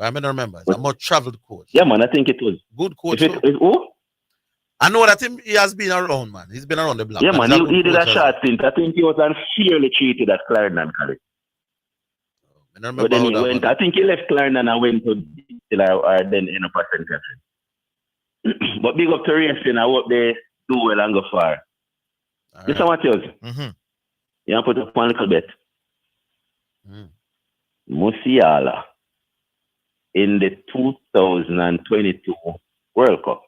I don't remember. It's a much traveled coach. Yeah, man, I think it was. Good coach. Who? I know that he has been around, man. He's been around the block. Yeah, man, he did a short stint. I think he was unfairly treated at Clarendon College. But then he went, I think he left Clarendon and went to or then end up at St. Catherine. But big up to Racing, I hope they do well and go far. This is what else. You put up one little bet. Musiala in the 2022 World Cup.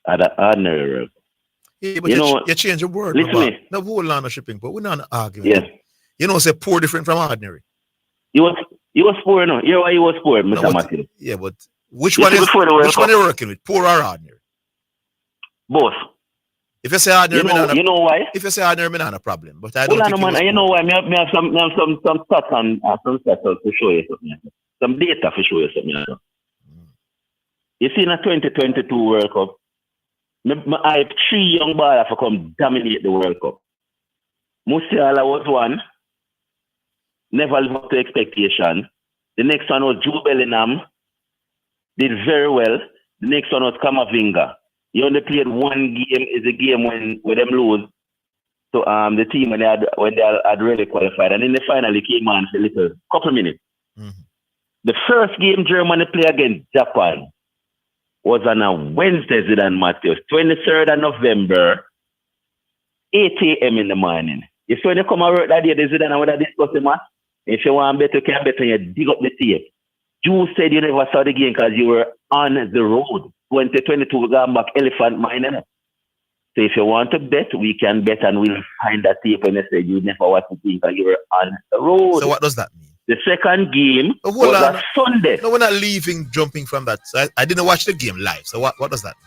At an ordinary World Cup. Yeah, but you change the word. Listen, no whole on shipping, but we're not arguing. Yes. You know, say poor different from ordinary. He was poor, no? You know why he was poor, Mr. Matthew? Yeah, but which one are you working with? Poor or ordinary? Both. If you say ordinary, you know why? If you say ordinary, not a problem. But I don't think man, you know why? I have some stats on some stats to show you something. Some data to show you something. You see, in the 2022 World Cup, I have 3 young ballers to come dominate the World Cup. Musiala was one, never lived up to expectation. The next one was Jude Bellingham, did very well. The next one was Camavinga. He only played one game. Is a game when them lose to the team when they had really qualified, and in the final he came on for a little couple minutes. The first game Germany played against Japan was on a Wednesday, Zidane Matthews, 23rd of November, 8 a.m. in the morning. You see when you come and work that day, Zidane and what I discuss the match. If you want better, you can better, you dig up the tape. You said you never saw the game because you were on the road. 2022, we got back elephant mine. So if you want to bet, we can bet and we'll find that tape when you say you never watched the game because you were on the road. So what does that mean? The second game was on Sunday. No, we're not jumping from that. So I didn't watch the game live. So what does that mean?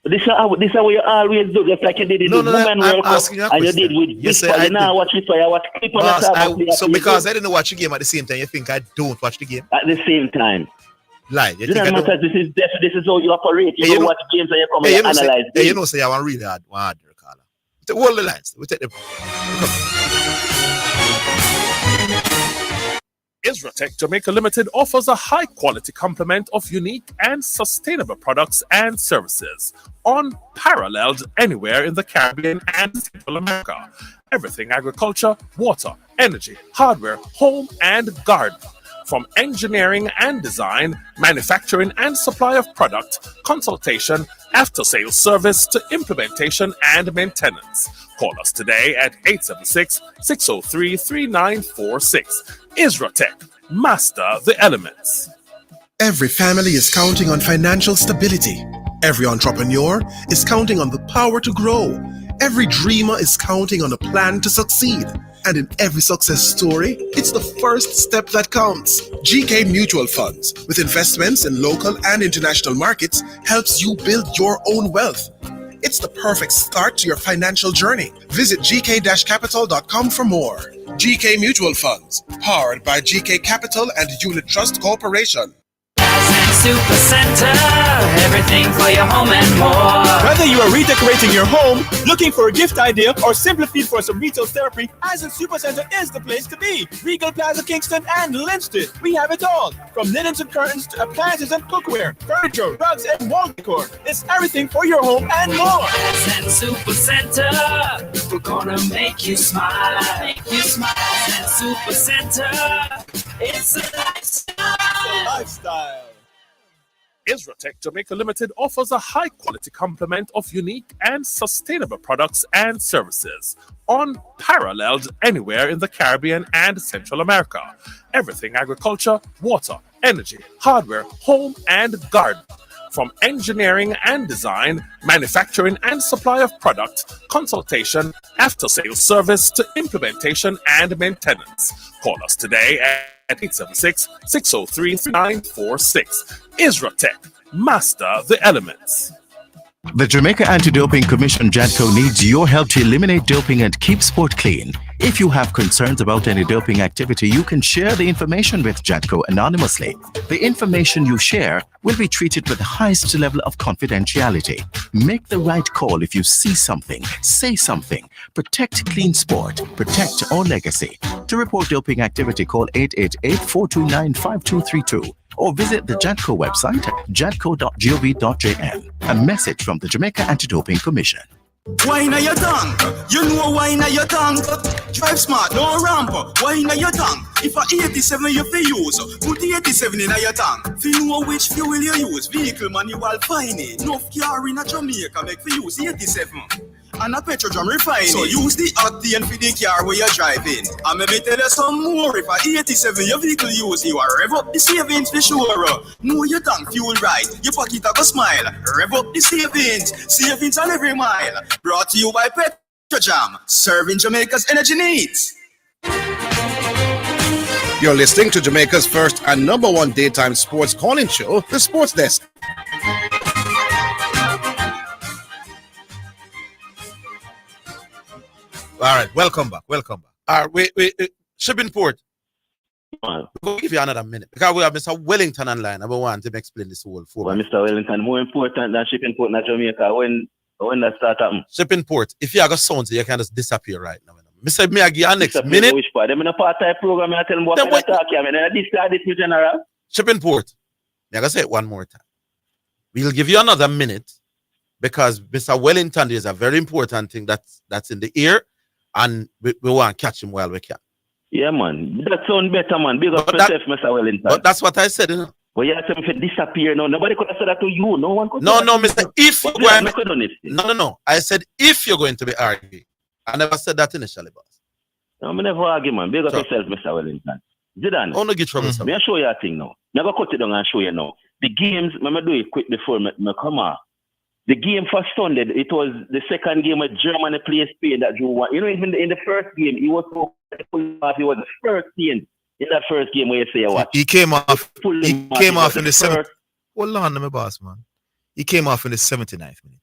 This is what you always do, just like you did in the Women World Cup, and you did with yes, I now watch it, so I watch clip on the so because I didn't watch the game at the same time, you think I don't watch the game? At the same time. Like, this is how you operate. You don't watch games and you come and analyze games. You know, say I want really hard caller. Hold the lines. We take the... Isratech Jamaica Limited offers a high-quality complement of unique and sustainable products and services, unparalleled anywhere in the Caribbean and Central America. Everything agriculture, water, energy, hardware, home, and garden. From engineering and design, manufacturing and supply of product, consultation, after-sales service to implementation and maintenance. Call us today at 876-603-3946. Isratech, master the elements. Every family is counting on financial stability. Every entrepreneur is counting on the power to grow. Every dreamer is counting on a plan to succeed. And in every success story, it's the first step that counts. GK Mutual Funds, with investments in local and international markets, helps you build your own wealth. It's the perfect start to your financial journey. Visit gk-capital.com for more. GK Mutual Funds, powered by GK Capital and Unit Trust Corporation. Super Center, everything for your home and more. Whether you are redecorating your home, looking for a gift idea, or simply feel for some retail therapy, Ascent Super Center is the place to be. Regal Plaza, Kingston, and Linston. We have it all. From linens and curtains to appliances and cookware, furniture, rugs, and wall decor. It's everything for your home and more. Ascent Super Center, we're gonna make you smile. Ascent Super Center, it's a lifestyle. Isratech Jamaica Limited offers a high-quality complement of unique and sustainable products and services, unparalleled anywhere in the Caribbean and Central America. Everything agriculture, water, energy, hardware, home, and garden. From engineering and design, manufacturing and supply of product, consultation, after-sales service to implementation and maintenance. Call us today at 876-603-3946. Isratech, master the elements. The Jamaica Anti-Doping Commission, JADCO, needs your help to eliminate doping and keep sport clean. If you have concerns about any doping activity, you can share the information with JADCO anonymously. The information you share will be treated with the highest level of confidentiality. Make the right call if you see something, say something. Protect clean sport. Protect our legacy. To report doping activity, call 888-429-5232 or visit the JADCO website at jadco.gov.jm. A message from the Jamaica Anti-Doping Commission. Wine a your tongue, you know wine a your tongue. Drive smart, no ramp. Wine a your tongue. If a 87 you fi use, put the 87 in a your tongue. Fi know which fuel you use, vehicle manual fine. Enough car in a Jamaica make fi use 87. And a petrol refining. So use the octane for the car where you're driving. And maybe tell you some more. If a 87 your vehicle use, you are rev up the savings for sure. Know your tank fuel right, your pocket a go smile. Rev up the savings, savings on every mile. Brought to you by Petrojam, serving Jamaica's energy needs. You're listening to Jamaica's first and number one daytime sports calling show, The Sports Desk. All right, welcome back. All right, wait. Shipping port. We'll give you another minute because we have Mr. Wellington online. I want him to explain this whole format. Well, Mr. Wellington, more important than shipping port in Jamaica when that start happening. Shipping port. If you have a sound, you can just disappear right now. Mr. Me, I give you next minute. Which part? I'm in a part-time program. I tell them what I talk here. I this in general. Shipping port. I'm going to say it one more time. We'll give you another minute because Mr. Wellington, there's a very important thing that's in the ear. And we want to catch him while we can. Yeah, man. That sounds better, man. Big up yourself, Mr. Wellington. But that's what I said, you know. But you have to disappear now. Nobody could have said that to you. No one could. No, Mr. If you're going No. I said if you're going to be arguing. I never said that initially, boss. No, I never argue, man. Big up yourself, Mr. Wellington. Zidane. Oh, no, get trouble. Let me show you a thing now. I'm going to cut it down and show you now. The games, I'm going to do it quick before I come on. The game for Sunday, it was the second game where Germany played Spain that drew one. You know, even in the first game, he was so he was the first team in that first game where you say what? He came off. He came off in the 7th. Hold on, my boss, man. He came off in the 79th minute.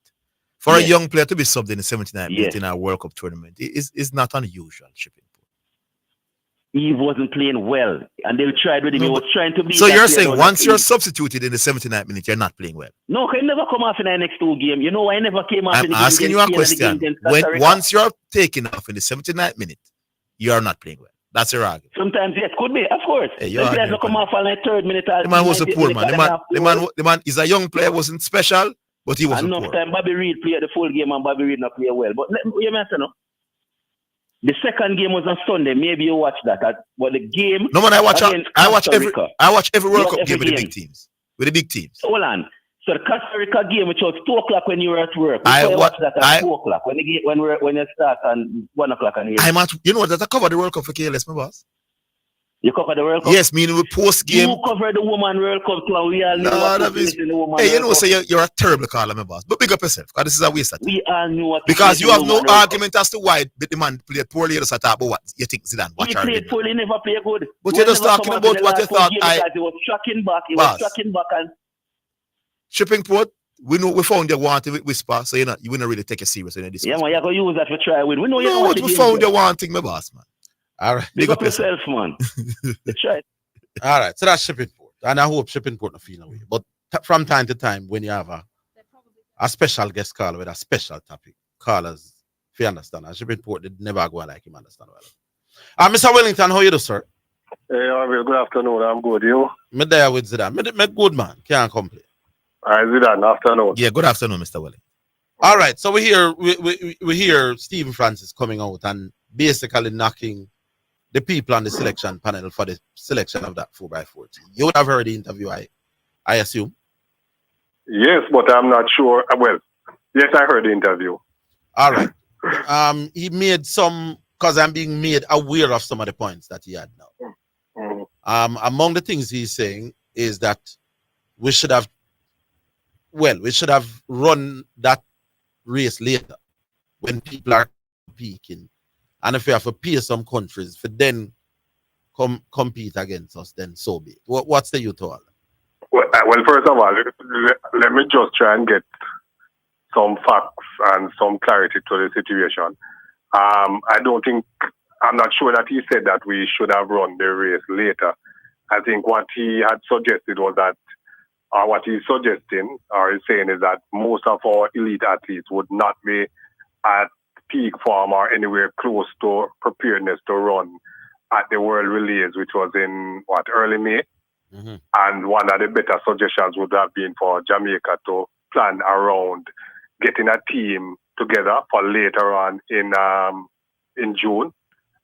For a young player to be subbed in the 79th minute in our World Cup tournament is not unusual. Shipping. He wasn't playing well, and they tried with him. He was trying to be. So you're saying once you're substituted in the 79th minute, you're not playing well? No, he never come off in the next two games. You know why he never came off? I'm asking you a question. Once you're taken off in the 79th minute, you are not playing well. That's your argument. Sometimes yes, could be, of course. Hey, the players will come off on the 3rd minute. The man was a poor man. The man is a young player, wasn't special, but he was enough poor. Time Bobby Reid played the full game and Bobby Reid not play well. But you mention no. The second game was on Sunday. Maybe you watch that. But the game. No man, I watch every World Cup game with the big teams. Hold on. So the Costa Rica game, which was 2:00 when you were at work. I watched that at 2:00 when you start and 1:00. You know what? That I covered the World Cup for KLS, my boss. You covered the World Cup? Yes, meaning we post game. You covered the Woman World Cup too. We all knew what in the Woman Hey, you know, so you're a terrible caller, my boss. But big up yourself, because this is a waste of time. We all knew what because you have no argument as to why the man played poorly. Just talk about what you think Zidane. He played poorly, never played good. But you're just talking about what you thought. He was tracking back. And shipping port. We know we found your want to whisper, so you wouldn't really take it serious in this. Yeah, man, you're going to use that for try win. We know you what we found your wanting, my boss, man. All right. Big up yourself, man. Try. All right, so that's shipping port. And I hope shipping port not feel away. But from time to time, when you have a special guest caller with a special topic, callers, if you understand, a shipping port, they never go like him, understand well. Mr. Wellington, how you do, sir? Hey, Orville, good afternoon. I'm good. You? Me there with Zidane. Me good, man. Can't complain. All right, Zidane, afternoon. Yeah, good afternoon, Mr. Wellington. All right, so we hear Stephen Francis coming out and basically knocking the people on the selection panel for the selection of that 4x4 team. You would have heard the interview, I assume? Yes, but I'm not sure. Well, yes, I heard the interview. All right. He made some, because I'm being made aware of some of the points that he had now. Mm-hmm. Among the things he's saying is that we should have run that race later when people are peaking. And if we have to pay some countries for then compete against us, then so be it. What's the youth all? Well, first of all, let me just try and get some facts and some clarity to the situation. I don't think I'm not sure that he said that we should have run the race later. I think what he had suggested was that, or what he's suggesting or he's saying is that most of our elite athletes would not be at peak form or anywhere close to preparedness to run at the World Relays, which was in early May. Mm-hmm. And one of the better suggestions would have been for Jamaica to plan around getting a team together for later on in June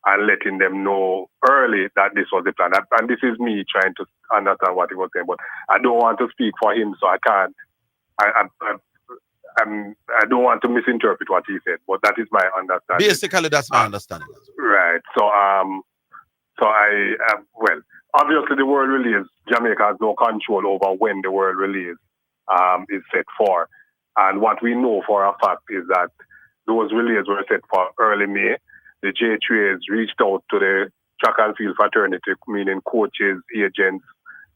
and letting them know early that this was the plan. And this is me trying to understand what he was saying, but I don't want to speak for him, so I can't. I don't want to misinterpret what he said, but that is my understanding. Basically, that's my understanding. Right. So well, obviously the World Relays, Jamaica has no control over when the World Relays is set for. And what we know for a fact is that those relays were set for early May. The J3s reached out to the track and field fraternity, meaning coaches, agents,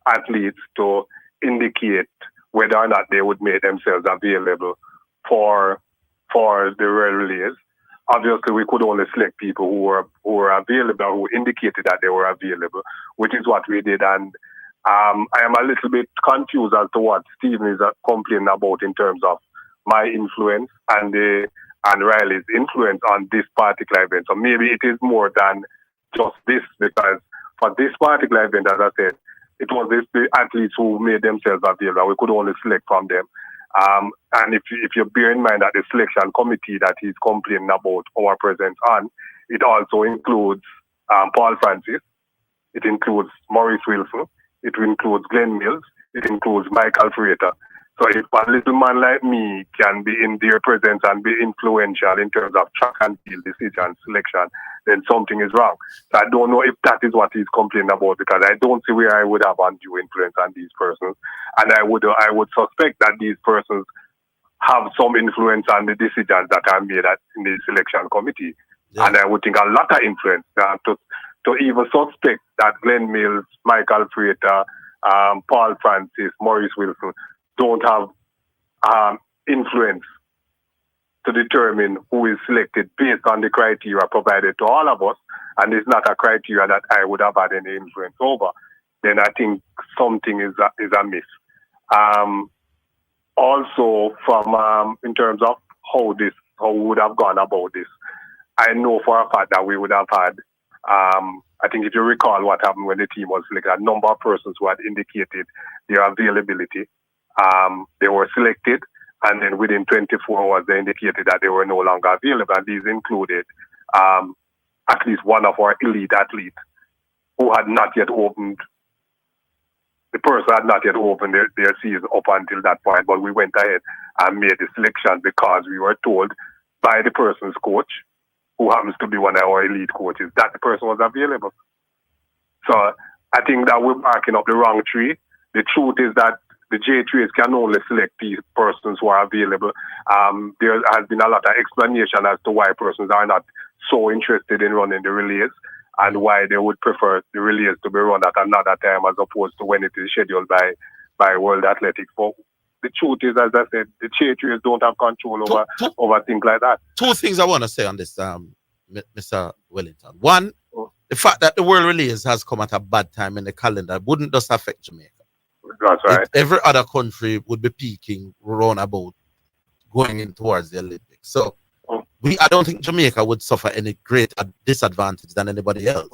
athletes, to indicate whether or not they would make themselves available for the World Relays. Obviously, we could only select people who were available, who indicated that they were available, which is what we did. And I am a little bit confused as to what Stephen is complaining about in terms of my influence and Riley's influence on this particular event. So maybe it is more than just this, because for this particular event, as I said, it was the athletes who made themselves available. We could only select from them. And if you bear in mind that the selection committee that he's complaining about our presence on, it also includes Paul Francis, it includes Maurice Wilson, it includes Glenn Mills, it includes Michael Frater. So if a little man like me can be in their presence and be influential in terms of track and field decision selection, then something is wrong. So I don't know if that is what he's complaining about, because I don't see where I would have undue influence on these persons. And I would suspect that these persons have some influence on the decisions that are made in the selection committee. Yeah. And I would think a lot of influence to even suspect that Glenn Mills, Michael Frater, Paul Francis, Maurice Wilson don't have influence to determine who is selected based on the criteria provided to all of us, and it's not a criteria that I would have had any influence over, then I think something is amiss. Also, from in terms of how we would have gone about this, I know for a fact that we would have had, I think if you recall what happened when the team was selected, a number of persons who had indicated their availability. They were selected, and then within 24 hours, they indicated that they were no longer available. And these included at least one of our elite athletes who had not yet opened. The person had not yet opened their season up until that point, but we went ahead and made the selection because we were told by the person's coach, who happens to be one of our elite coaches, that the person was available. So I think that we're barking up the wrong tree. The truth is that the J3s can only select these persons who are available. There has been a lot of explanation as to why persons are not so interested in running the relays and why they would prefer the relays to be run at another time as opposed to when it is scheduled by World Athletics. But the truth is, as I said, the J3s don't have control over things like that. Two things I want to say on this, Mr. Wellington. One, the fact that the World Relays has come at a bad time in the calendar wouldn't just affect Jamaica. That's right. Every other country would be peaking round about going in towards the Olympics. So I don't think Jamaica would suffer any greater disadvantage than anybody else.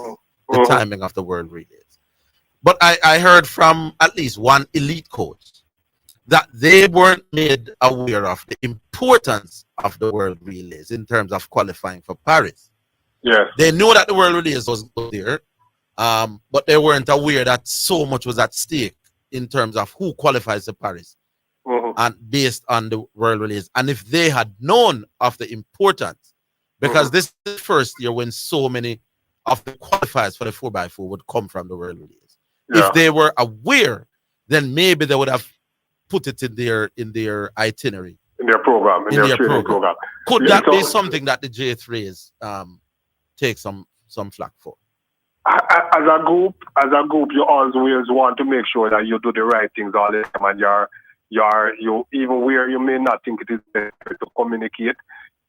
The timing of the World Relays. But I heard from at least one elite coach that they weren't made aware of the importance of the World Relays in terms of qualifying for Paris. Yeah. They knew that the World Relays was there, but they weren't aware that so much was at stake in terms of who qualifies to Paris and based on the World Relays. And if they had known of the importance, because this is the first year when so many of the qualifiers for the 4x4 would come from the World Relays. Yeah. If they were aware, then maybe they would have put it in their itinerary. In their program, in their training program. Could that be something that the J3s take some flack for? As a group, you always want to make sure that you do the right things all the time, and you even where you may not think it is better to communicate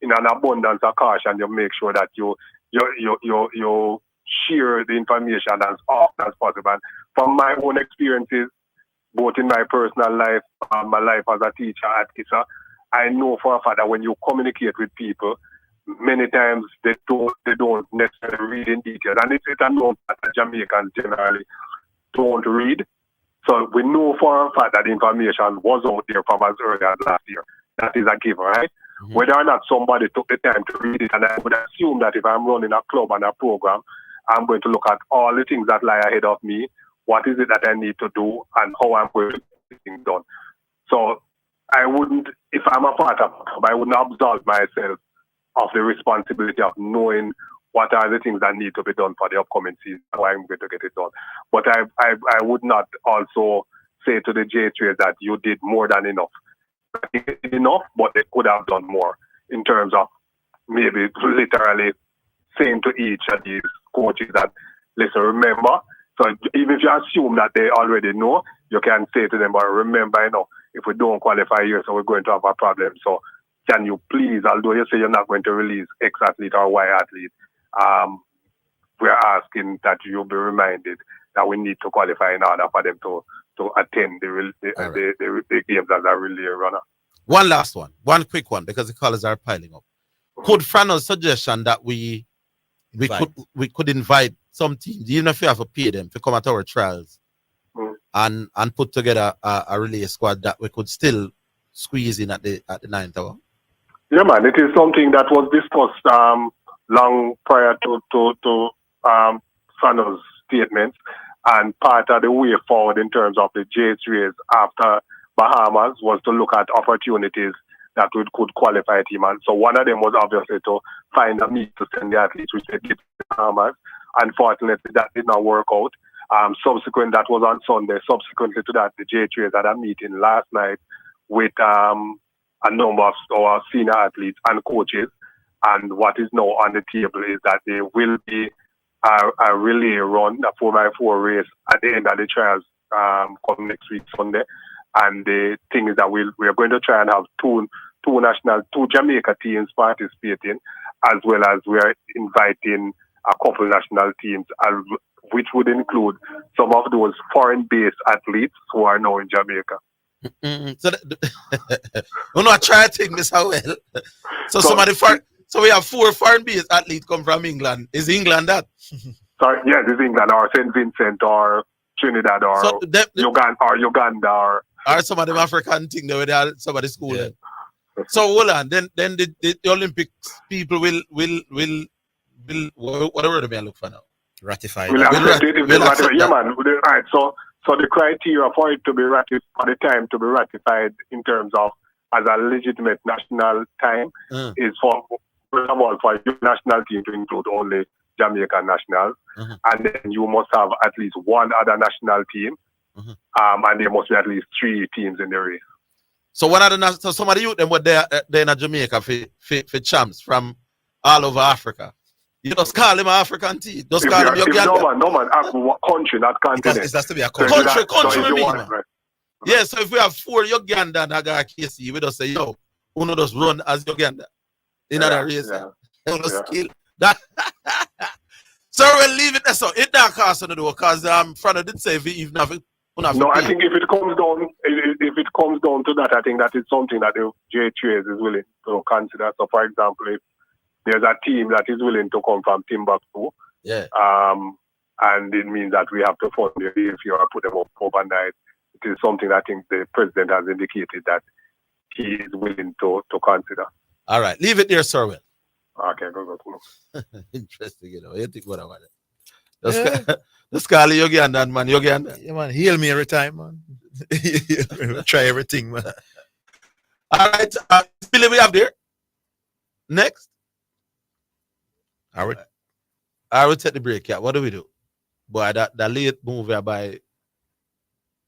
in an abundance of caution, you make sure that you you share the information as often as possible. And from my own experiences, both in my personal life and my life as a teacher at ISA, I know for a fact that when you communicate with people, many times they don't necessarily read in detail. And it's a known fact that Jamaicans generally don't read. So we know for a fact that the information was out there from as early as last year. That is a given, right? Mm-hmm. Whether or not somebody took the time to read it, and I would assume that if I'm running a club and a program, I'm going to look at all the things that lie ahead of me. What is it that I need to do and how I'm going to get things done? So I wouldn't, if I'm a part of a club, I wouldn't absolve myself of the responsibility of knowing what are the things that need to be done for the upcoming season, how I'm going to get it done. But I would not also say to the J3s that you did more than enough. They did enough, but they could have done more in terms of maybe literally saying to each of these coaches that, listen, remember. So even if you assume that they already know, you can say to them, but remember, if we don't qualify here, so we're going to have a problem. So can you please, although you say you're not going to release X athlete or Y athlete, we're asking that you be reminded that we need to qualify in order for them to attend the games as a relay runner. One last one, one quick one, because the callers are piling up. Could Frano's suggestion that we could invite some teams, even if we have to pay them to come at our trials and put together a relay squad that we could still squeeze in at the 9th hour? Yeah, man, it is something that was discussed long prior to Frano's statements, and part of the way forward in terms of the J3s after Bahamas was to look at opportunities that could qualify a team. And so one of them was obviously to find a meet to send the athletes, which they did to Bahamas. Unfortunately, that did not work out. Subsequent, that was on Sunday. Subsequently to that, the J3s had a meeting last night with a number of our senior athletes and coaches. And what is now on the table is that there will be a relay run, a 4x4 race at the end of the trials come next week, Sunday. And the thing is that we're going to try and have two Jamaica teams participating, as well as we're inviting a couple national teams, which would include some of those foreign-based athletes who are now in Jamaica. I try to think this how well. So we have 4 foreign-based athletes come from England. Is England that? Sorry, yes, it's England or St. Vincent or Trinidad or Uganda or some of them African thing where they are some of the school. Yeah. So hold on, then the Olympics people will whatever they may look for now. Ratify. Yeah, man. Right. So the criteria for it to be ratified, for the time to be ratified in terms of as a legitimate national time is for first of all for your national team to include only Jamaican nationals, and then you must have at least one other national team, and there must be at least 3 teams in the race. So so some of the youth them were there in Jamaica for champs from all over Africa. You just call them African team. Just call them Uganda. No man, country, not continent. It has to be a country. Country. Yeah, so if we have 4 Uganda and Aga KC, we just say, yo, uno just run as Uganda in other race. Skill. That so we'll leave it there. So it don't cost on the door because Frano did say if nothing. No, I think if it comes down to that, I think that is something that the J3s is willing to consider. So for example, if there's a team that is willing to come from Timbuktu, and it means that we have to fund the airfare or put them up overnight. It is something I think the president has indicated that he is willing to consider. All right, leave it there, sir. Okay, go. Interesting, you think what about it? Just call it Uganda, man. Uganda. Yeah, man. Heal me every time, man. Try everything, man. All right, Billy, we have there. Next. All right. I will take the break. Yeah, what do we do? Boy, that late move by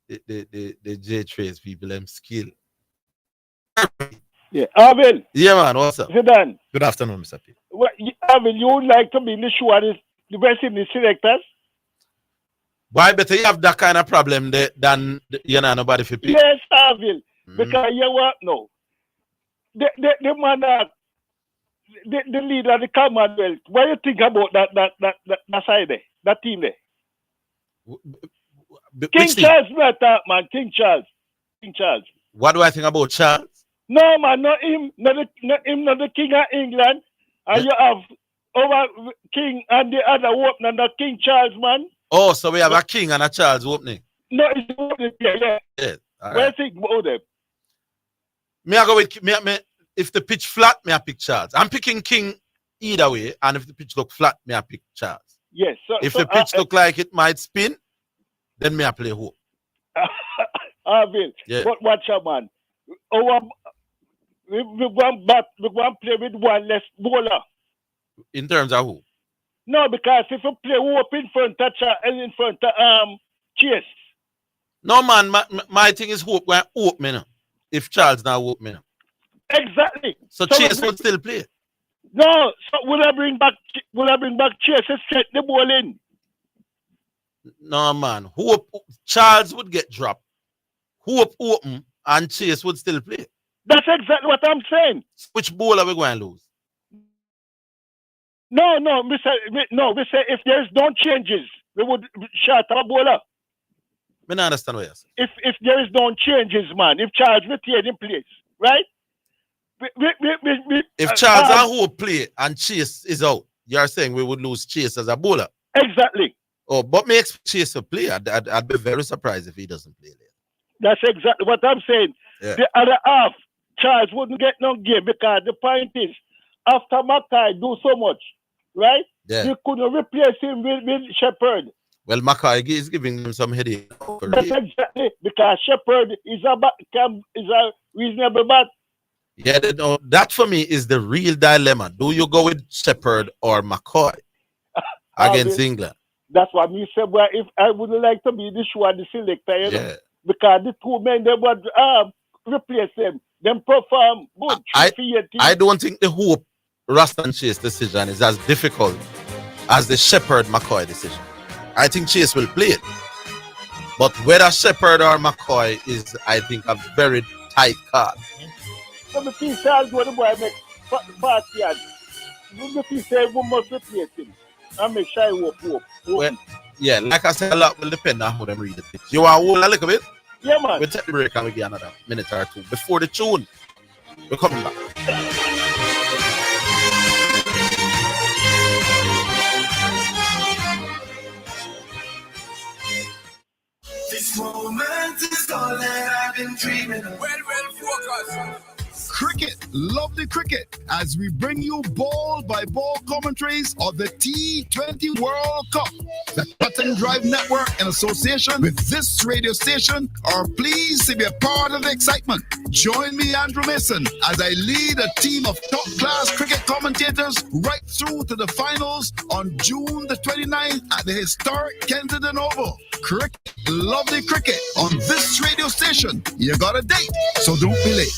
the J3s people, them skill. Yeah, Orville. Yeah, man. What's up? Zidane. Good afternoon, Mr. P. Well, Orville, you would like to be in the show as the best in the selectors? Why better you have that kind of problem than nobody for pick? Yes, Orville. Because you what? No. The man that the leader of the Commonwealth. What do you think about that side there? That team there? King Charles, not that man. King Charles. What do I think about Charles? No, man, not him. Not the King of England. And you have our King and the other opening, the King Charles, man. Oh, so we have a King and a Charles opening. No, it's opening, yeah. All What do you right. think about them? Me, I go with me, if the pitch flat, me I pick Charles. I'm picking King either way, and if the pitch look flat, me I pick Charles. Yes. If the pitch look like it might spin, then me I play Hope. Orville, Yeah. but watch out, man. We want to play with one less bowler. In terms of who? No, because if you play Hope in front of Chase. No, man, my thing is Hope going Hope me now. If Charles now Hope me now. Exactly. So Chase would still play. No, so will I bring back Chase and set the ball in? No, man. Hope Charles would get dropped. Hope open and Chase would still play. That's exactly what I'm saying. Which bowler are we going to lose? No, we say if there's no changes, we would shut our bowler. I don't understand what you're saying. If there is no changes, man, if Charles retained in place, right? If Charles and Hope play and Chase is out, you're saying we would lose Chase as a bowler. Exactly. Oh, but me expect Chase to play. I'd be very surprised if he doesn't play there. That's exactly what I'm saying. Yeah. The other half, Charles wouldn't get no game because the point is, after Mackay do so much, right? Yeah. You couldn't replace him with Shepherd. Well, Mackay is giving him some headache. That's exactly because Shepherd is a reasonable bat. Yeah, that for me is the real dilemma. Do you go with Shepherd or McCoy against England? That's what me said. Well, if I would like to be the show and the selector, you know, because the two men they would replace them. Them perform good. I don't think the Hope Rastan Chase decision is as difficult as the Shepherd McCoy decision. I think Chase will play it, but whether Shepherd or McCoy is, I think, a very tight card. So the piece Charles go the boy make fast yard. The piece say we must replace him and make sure he Hope. Well, yeah, like I said, a lot will depend on how them read the pitch. You want to hold a little bit? Yeah, man. We'll take the break and we get another minute or two before the tune. We're coming back. This moment is all that I've been dreaming of. Well, focus. Cricket, lovely cricket, as we bring you ball-by-ball commentaries of the T20 World Cup. The Cut and Drive Network, in association with this radio station, are pleased to be a part of the excitement. Join me, Andrew Mason, as I lead a team of top-class cricket commentators right through to the finals on June the 29th at the historic Kensington Oval. Cricket, lovely cricket, on this radio station. You got a date, so don't be late.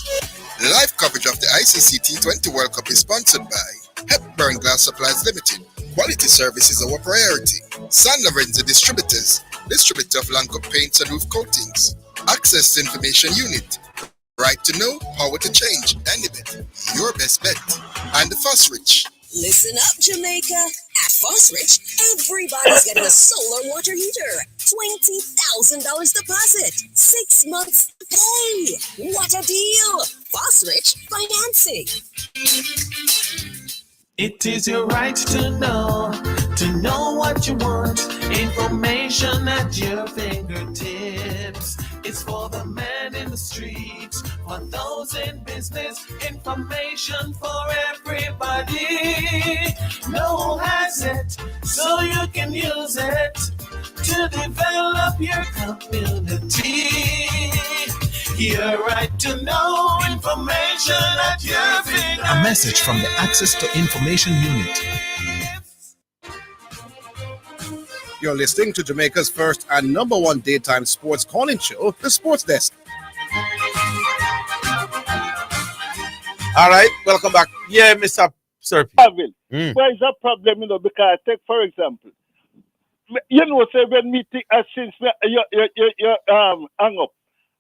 Live coverage of the ICC T20 World Cup is sponsored by Hepburn Glass Supplies Limited. Quality service is our priority. San Lorenzo Distributors, distributor of Lanco paints and roof coatings. Access to Information Unit. Right to know, power to change, any bet. Your best bet. And the Fosrich. Listen up, Jamaica. At Fosrich, everybody's getting a solar water heater. $20,000 deposit. 6 months to pay. What a deal. Fosrich Financing. It is your right to know what you want. Information at your fingertips. It's for the man in the streets, for those in business. Information for everybody. No has it, so you can use it to develop your community. Your right to know information at your fingertips. A message from the Access to Information Unit. You're listening to Jamaica's first and number one daytime sports calling show, The Sports Desk. All right, welcome back. Yeah, Mr. Serpi. Where is that problem, because take, for example, say when me think since you hang up,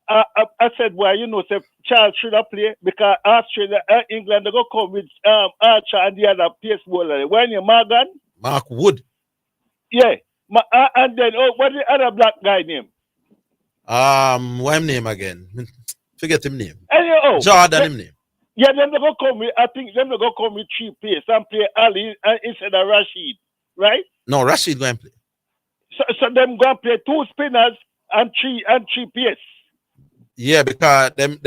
I said, well, you know, say Charles should have played because Australia, England, they go come with Archer and the other pace bowler. When you Morgan? Mark Wood. Yeah. And then, what's the other black guy name? What him name again? Forget him name. Anyhow, Jordan him name. Yeah, then they go come with, I think them they go come with 3 pace and play Ali instead of Rashid, right? No, Rashid going to play. So them going to play 2 spinners and 3 pace. Yeah, because them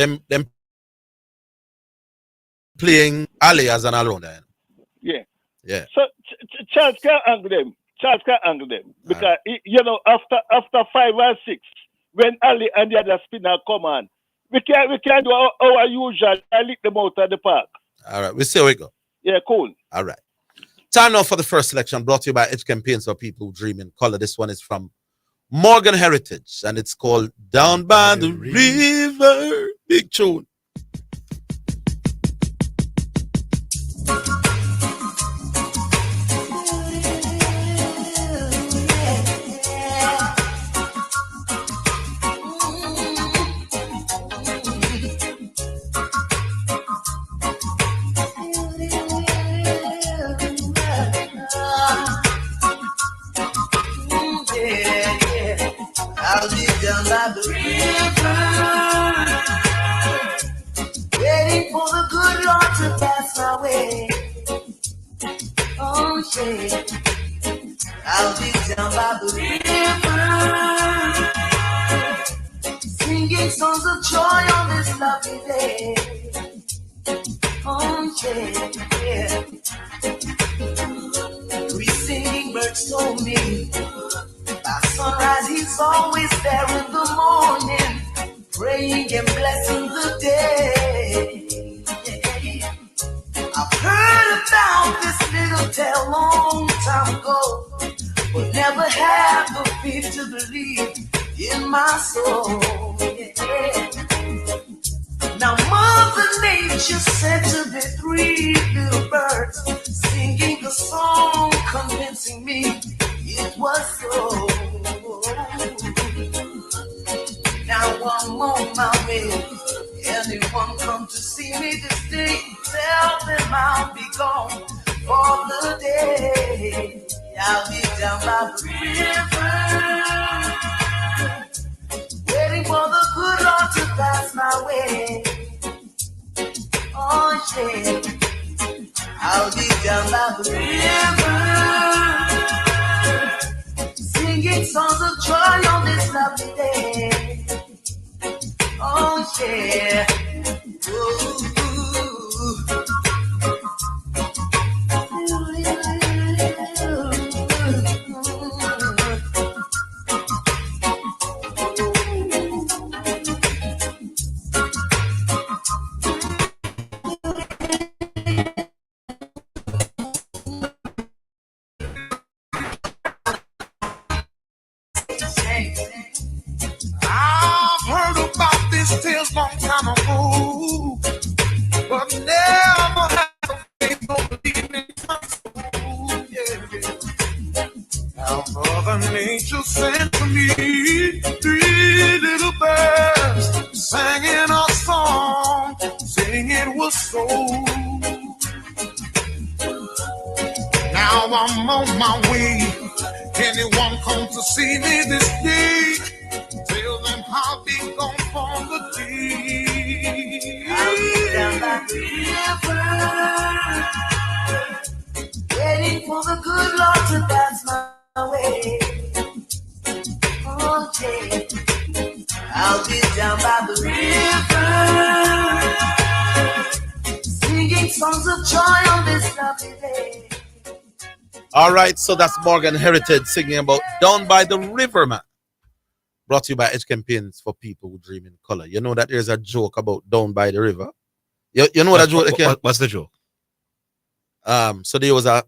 playing Ali as an all-rounder. Yeah. Yeah. So Charles can't angle them. Because you know, after 5 or 6, when Ali and the other spinner come on, we can do our usual. I lick them out of the park. All right, we'll see how we go. Yeah, cool. All right. Time now for the first selection, brought to you by Edge Campaigns for People Who Dream in Color. This one is from Morgan Heritage, and it's called Down by the River. Big tune. I'll be down by the river, waiting for the good Lord to pass my way. Oh yeah, I'll be down by the river, singing songs of joy on this lovely day. Oh yeah, three singing birds told me. By sunrise, he's always there in the morning, praying and blessing the day. I've heard about this little tale long time ago, but never had the faith to believe in my soul. Now Mother Nature sent to me 3 little birds, singing the song, convincing me it was so. Now I'm on my way. Anyone come to see me this day, tell them I'll be gone for the day. I'll be down by the river, waiting for the good Lord to pass my way. Oh yeah, I'll be down by the river, singing songs of joy on this lovely day. Oh yeah. Ooh. I've heard about this tale long time ago, but never had a faith or belief in soul. Yeah. Now Mother Nature sent to me 3 little birds, singing a song, saying it was so. Now I'm on my way. Anyone come to see me this day, tell them I'll be gone for the day. I'll be down by the river, waiting for the good Lord to pass my way. Oh yeah, I'll be down by the river, singing songs of joy on this lovely day. All right, so that's Morgan Heritage singing about Down by the River, man. Brought to you by Edge Campaigns for People Who Dream in Color. You know that there's a joke about Down by the River? You know what joke? What's the joke? So there was a,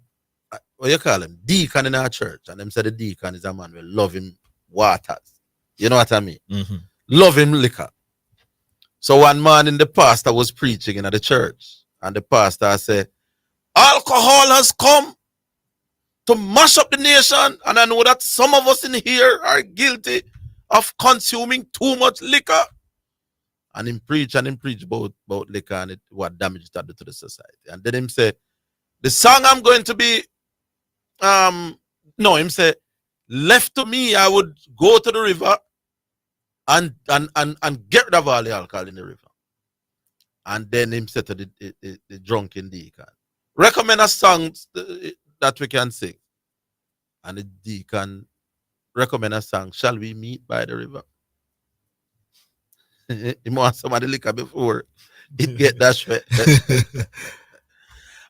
what you call him? Deacon in our church. And them said the deacon is a man will love him waters. You know what I mean? Mm-hmm. Love him liquor. So one morning the pastor was preaching in the church. And the pastor said, alcohol has come to mash up the nation, and I know that some of us in here are guilty of consuming too much liquor. And him preach about liquor and what damage it did to the society. And then him say, the song I'm going to be, him say, left to me, I would go to the river and get rid of all the alcohol in the river. And then him said to the drunken deacon, recommend a song that we can sing. And the deacon recommend a song, Shall We Meet by the River? He wants some of the liquor before it get that shit.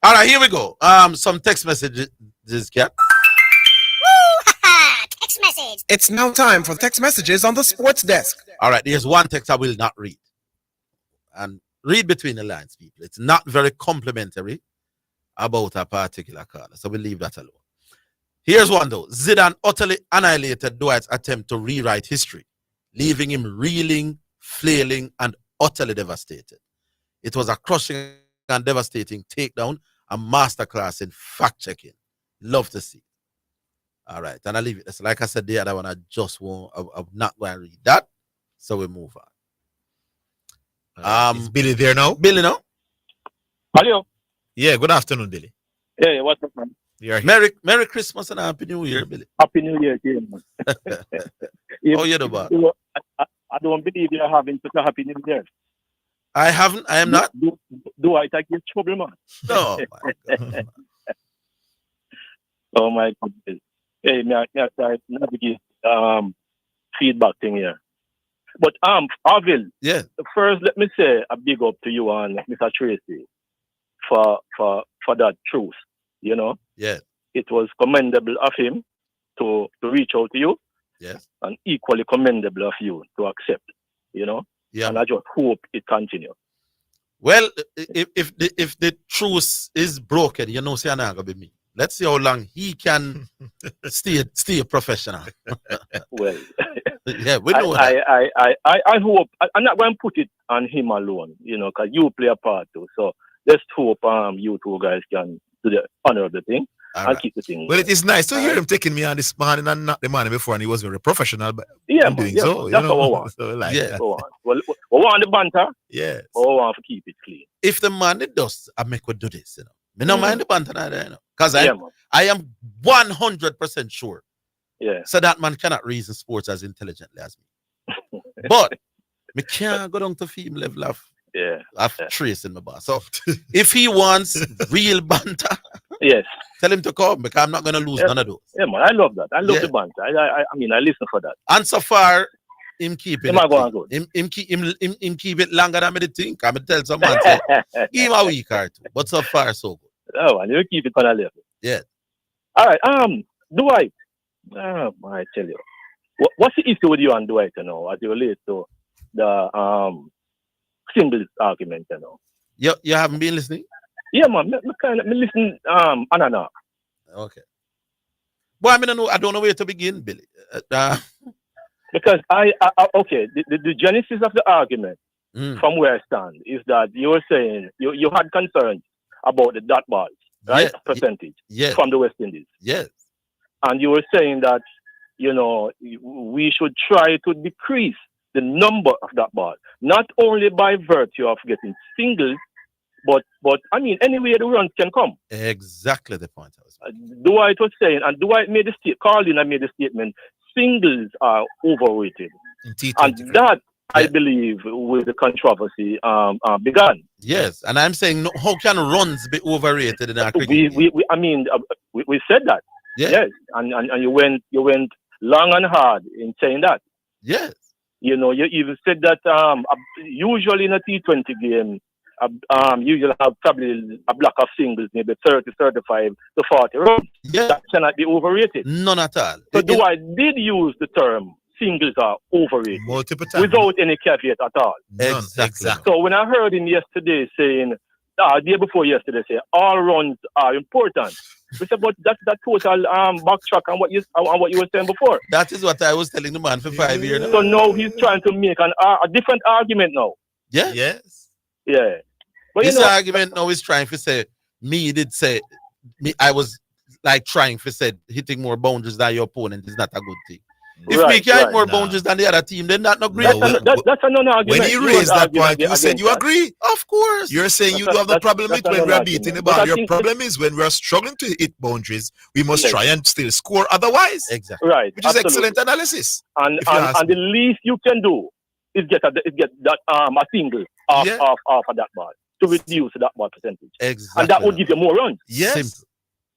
All right, here we go. Some text messages, Kat. Text message. It's now time for text messages on the sports desk. All right, there's one text I will not read. And read between the lines, people. It's not very complimentary about a particular caller, so we'll leave that alone. Here's one, though. Zidane utterly annihilated Dwight's attempt to rewrite history, leaving him reeling, flailing, and utterly devastated. It was a crushing and devastating takedown, a masterclass in fact-checking. Love to see. All right, and I'll leave it. Like I said, the other one, I'm not going to read that, so we move on. Is Billy there now? Billy, no? Hello. Yeah, good afternoon, Billy. Hey, what's up, man? Merry Christmas and Happy New Year, Billy. Happy New Year, man. Oh, you know about? I don't believe you're having such a Happy New Year. I haven't. I am not. Do I take your trouble, man? No. My God. Oh my goodness. Hey, may I navigate feedback thing here. But Orville, yeah. First, let me say a big up to you and Mr. Tracy for that truth. You know, yeah, it was commendable of him to reach out to you. Yes, and equally commendable of you to accept. You know, yeah, and I just hope it continues. Well, if the truth is broken, you know, say not gonna be me. Let's see how long he can stay professional. Well, yeah, we know that. I hope I'm not going to put it on him alone, you know, because you play a part too. So let's hope you two guys can do the honor of the thing and keep the thing. Well, it is nice to hear him taking me on this morning and not the morning before, and he was very professional. But yeah, I'm doing yeah, so. That's you know? what we want. So, like, yeah. We want the banter. Yes. We want to keep it clean. If the man it does, I make we do this, you know. Me no mind the banter neither, you know. Because I am 100% sure. Yeah. So that man cannot reason sports as intelligently as me. But me can't go down to film level of tracing my boss. So if he wants real banter, yes, tell him to come because I'm not gonna lose none of those. Yeah, man, I love that. I love the banter. I mean, I listen for that. And so far, him keep it. Him keep it longer than me think. I'm gonna tell someone say, give him a week or two. But so far, so good. Oh, and you keep it on a level. Yeah. All right. Dwight. I tell you, what's the issue with you and Dwight? You know, as it relates to the singles argument. You know. You haven't been listening? Yeah, man. Me listen. On and off. Okay. Well, I don't know where to begin, Billy. Because okay, the genesis of the argument from where I stand is that you were saying you had concerns about the dot balls, right? Percentage from the West Indies. Yes. And you were saying that, you know, we should try to decrease the number of dot balls, not only by virtue of getting singles, but I mean, anywhere the runs can come. Exactly the point I was making. Dwight was saying, and Dwight made the statement, Carlin made the statement, singles are overrated. And that, I believe, with the controversy began. Yes, and I'm saying, how can runs be overrated in our cricket? We said that. Yeah. Yes, and you went long and hard in saying that. Yes. You know, you even said that usually in a T20 game, usually have probably a block of singles, maybe 30, 35 to 40 runs. Yeah. That cannot be overrated. None at all. So I did use the term singles are overrated multiple times without any caveat at all. Exactly. So when I heard him yesterday saying, day before yesterday, say all runs are important. We said, but that's that total backtrack on what you were saying before. That is what I was telling the man for 5 years. So now he's trying to make a different argument now. Yeah. Yes. Yeah. But this argument now is trying to say I was like trying to say hitting more boundaries than your opponent is not a good thing. If we can't hit more boundaries than the other team, then that's not great. That's a non-argument. When he raised that point, you said you agree. Of course. You're saying you do have the problem with when we are beating the ball. Your problem is when we are struggling to hit boundaries, we must try and still score otherwise. Exactly. Right. Which is excellent analysis. And the least you can do is get that a single off of that ball to reduce that ball percentage. Exactly. And that would give you more runs. Yes. Simple.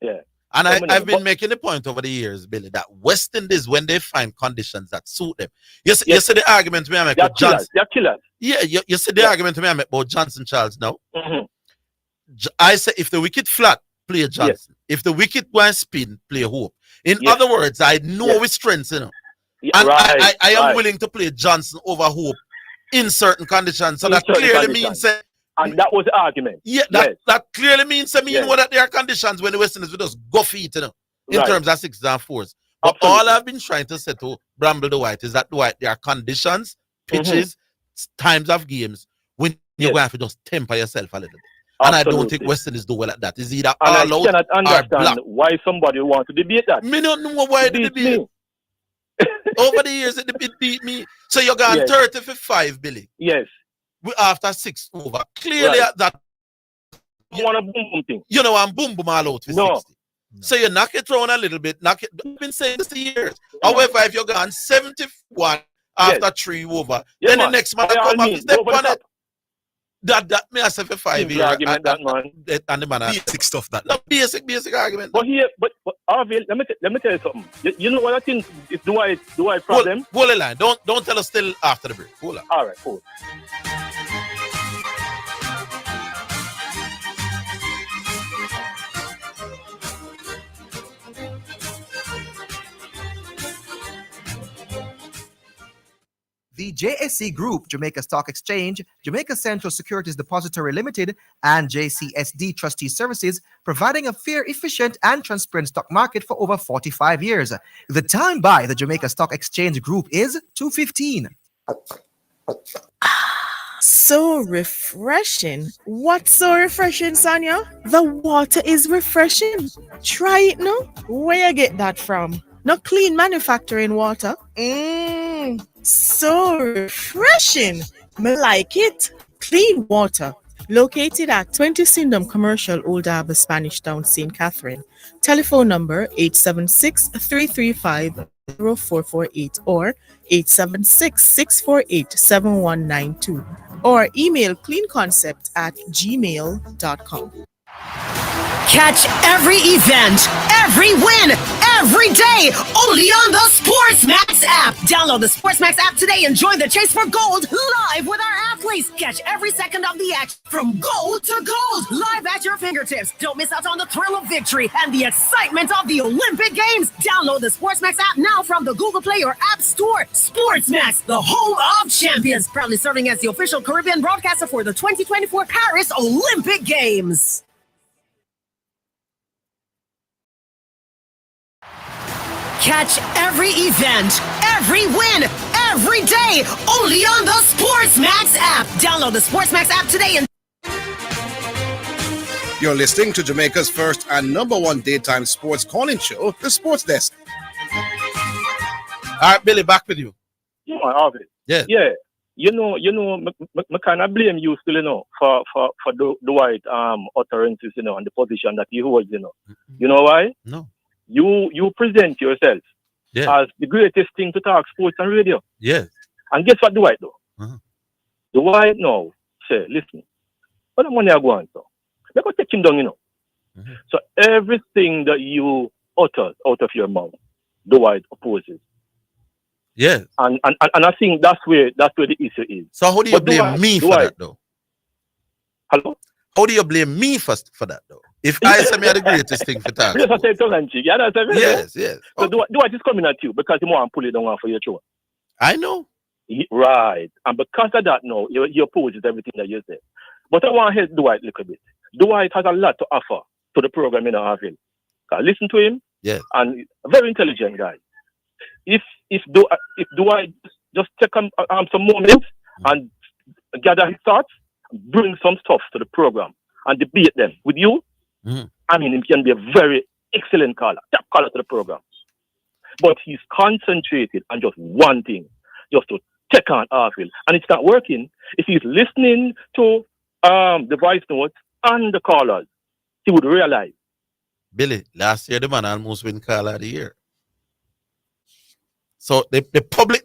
Yeah. And I've been making the point over the years, Billy, that West Indies, when they find conditions that suit them, you see the argument we make with Johnson. They're killers. Yeah, you see the argument we make about Johnson Charles now. I say if the wicket flat, play Johnson. If the wicket go and spin, play Hope. In other words, I know his strengths, you know. And I am willing to play Johnson over Hope in certain conditions. So that clearly means and that was the argument. Yeah, that clearly means what there are conditions when the West Indies will just go feet, you know, in terms of 6s and 4s. But all I've been trying to say to Bramble the White is that there are conditions, pitches, times of games when you're going to have to just temper yourself a little bit. And I don't think West Indies do well at that. It's either all out I cannot understand why somebody wants to debate that. Me don't know why they debate it. Over the years, it beat me. So you're going 30 for 5, Billy. Yes. After 6 over. Clearly at that. You want a boom boom thing. You know, I'm boom boom all out for 60. So you knock it around a little bit. I've been saying this for years. However, if you're gone 71 after 3 over, then the next man come up, step on it. That may I say for 5 years. Argument that man. And the man basic stuff that. No, basic argument. But here, but Orville, let me tell you something. You know what I think is do I problem? Hold the line. Don't tell us till after the break. Hold on. All right, cool. The JSC Group, Jamaica Stock Exchange, Jamaica Central Securities Depository Limited, and JCSD Trustee Services, providing a fair, efficient, and transparent stock market for over 45 years. The time by the Jamaica Stock Exchange Group is 2:15. So refreshing. What's so refreshing, Sonia? The water is refreshing. Try it now. Where you get that from? No clean manufacturing water. So refreshing. Me like it. Clean water. Located at 20 Syndham Commercial, Old Harbour, Spanish Town, St. Catherine. Telephone number 876-335-0448 or 876-648-7192 or email cleanconcept@gmail.com. Catch every event, every win, every day, only on the SportsMax app. Download the SportsMax app today and join the chase for gold live with our athletes. Catch every second of the action from gold to gold, live at your fingertips. Don't miss out on the thrill of victory and the excitement of the Olympic Games. Download the SportsMax app now from the Google Play or App Store. SportsMax, the home of champions, proudly serving as the official Caribbean broadcaster for the 2024 Paris Olympic Games. Catch every event, every win, every day, only on the SportsMax app. Download the SportsMax app today and You're listening to Jamaica's first and #1 daytime sports calling show, The Sports Desk. All right, Billy, back with you. Yeah, Orville. Yeah. Yeah. You know, I kind of blame you still, you know, for Dwight utterances, you know, and the position that he holds, you know. You know why? No. You present yourself as the greatest thing to talk sports and radio. Yes. And guess what Dwight do? Dwight now say, listen, what money I go on to? Let go take him down, you know. So everything that you utter out of your mouth, Dwight opposes. Yes. And I think that's where the issue is. So how do you blame me for that though? Hello? How do you blame me for that though? If I say me are the greatest thing for talk. Yes, I say tongue and cheek. You understand? Yes, yes. So Dwight is coming at you because you want to pull it down for your show. I know. Right. And because of that now, he opposes everything that you say. But I want to help Dwight a little bit. Dwight has a lot to offer to the program in Orville. Listen to him. Yes. And a very intelligent guy. If Dwight just take some moments and gather his thoughts, bring some stuff to the program and debate them with you, I mean, he can be a very excellent caller, top caller to the program. But he's concentrated on just one thing, just to check on Orville. And it's not working. If he's listening to the voice notes and the callers, he would realize. Billy, last year the man almost win caller of the year. So the public,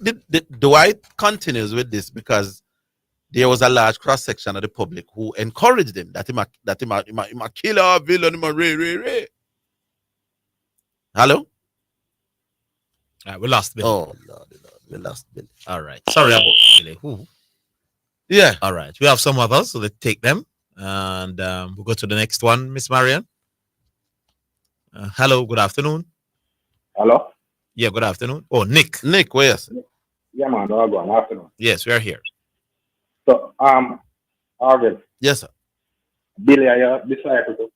Dwight continues with this because there was a large cross section of the public who encouraged him that he might kill Orville and he might ray. Hello? We lost Billy. Oh, Lord, we lost Billy. All right. Sorry about Billy. Ooh. Yeah. All right. We have some others, so let's take them. And we'll go to the next one, Miss Marian. Hello, good afternoon. Hello? Yeah, good afternoon. Oh, Nick. Nick, where's? Yeah, man. Good afternoon. Yes, we are here. So, Orville. Yes, sir. Billy, are you disciple?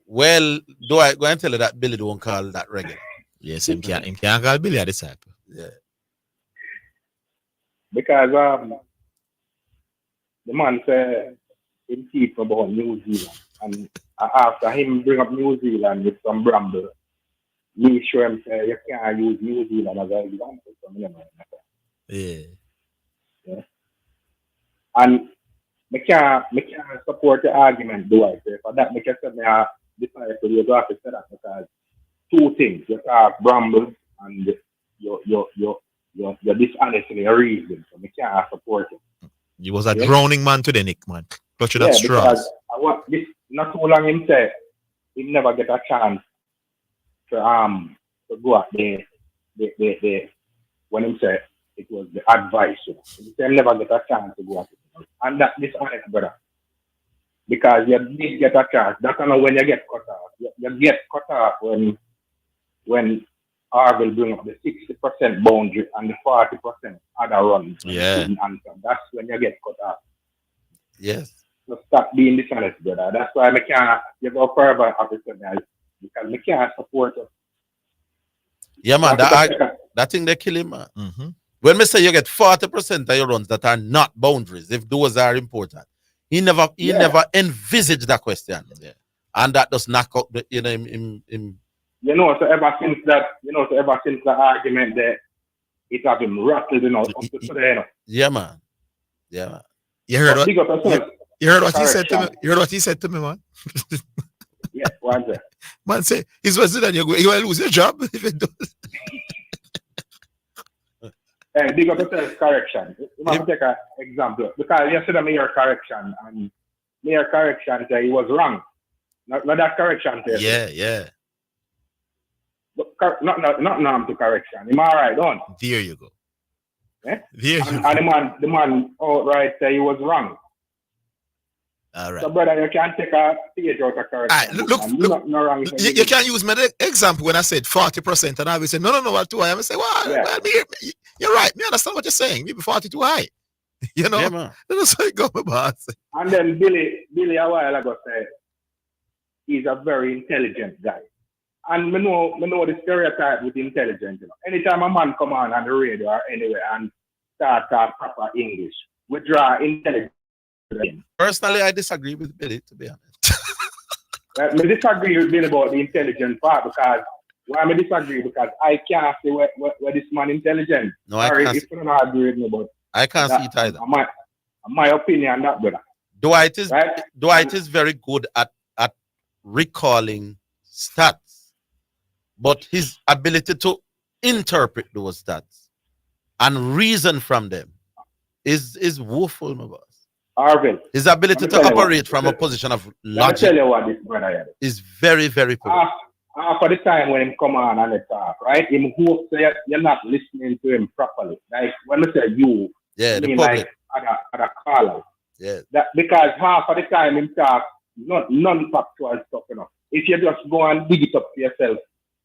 Well, do I go and tell you that Billy don't call that regular? Yes, him can't call Billy a disciple. Yeah. Because the man said he teach about New Zealand. And after him bring up New Zealand with some bramble, me sure him say you can't use New Zealand as an example. So yeah. And I can't support the argument, do I say? For that, I can say I decide to you have to say that because two things. You talk brambles and you're dishonest in your reason. So I can't support it. You was a drowning man today, Nick, man. Clutching that straws. This not too long him say he never get a chance to go out there when him say it was the advice. He say he never get a chance to go out there. And that dishonest, brother. Because you did get a chance. That's not when you get cut off. You get cut off when Orville bring up the 60% boundary and the 40% other runs. Yeah. That's when you get cut off. Yes. So stop being dishonest, brother. That's why I can't go further because I can't support it. Yeah, man. That thing they kill him, man. Mm-hmm. When me say you get 40% of your runs that are not boundaries, if those are important, he never envisaged that question. Yeah. And that does knock up the, so ever since the argument that it has been rattled, up to today, Yeah, man. Yeah, man. You heard what he said to me? You heard what he said to me, man? Yeah, what's that? Man say, he's worse than you will lose your job if it does. Hey, big up yourself, correction. You must take an example. Because yesterday, Mayor correction, and Mayor correction said he was wrong. Not that correction. Yeah. Not norm to correction. Am I right, don't? There you go. Eh? And the man outright said he was wrong. All right. So, brother, you can't take a page out of correction. Look, you can't use my example when I said 40%, and I will say, no, what too high? I will say, well, you're right. Me understand what you're saying. Maybe 40 too high. You know? Yeah, man. That's how it goes, boss. And then Billy a while ago said, he's a very intelligent guy. And I know the stereotype with intelligence. Anytime a man come on the radio or anywhere and start talk proper English, we draw intelligence. Personally, I disagree with Billy, to be honest. I disagree with Billy about the intelligent part because I disagree because I can't see where this man intelligent. No, I can't. If you don't agree with me, but I can't see it either. My opinion, that brother. Dwight is very good at recalling stats, but his ability to interpret those stats and reason from them is woeful, my boss. Orville. His ability to operate from a position of logic tell you what this brother is very, very poor. For the time when him come on and talk, right? Him hope say you're not listening to him properly. Like when I say you, the mean public. Like other callers. Yeah. That because half of the time him talk non-factual stuff, If you just go and dig it up for yourself,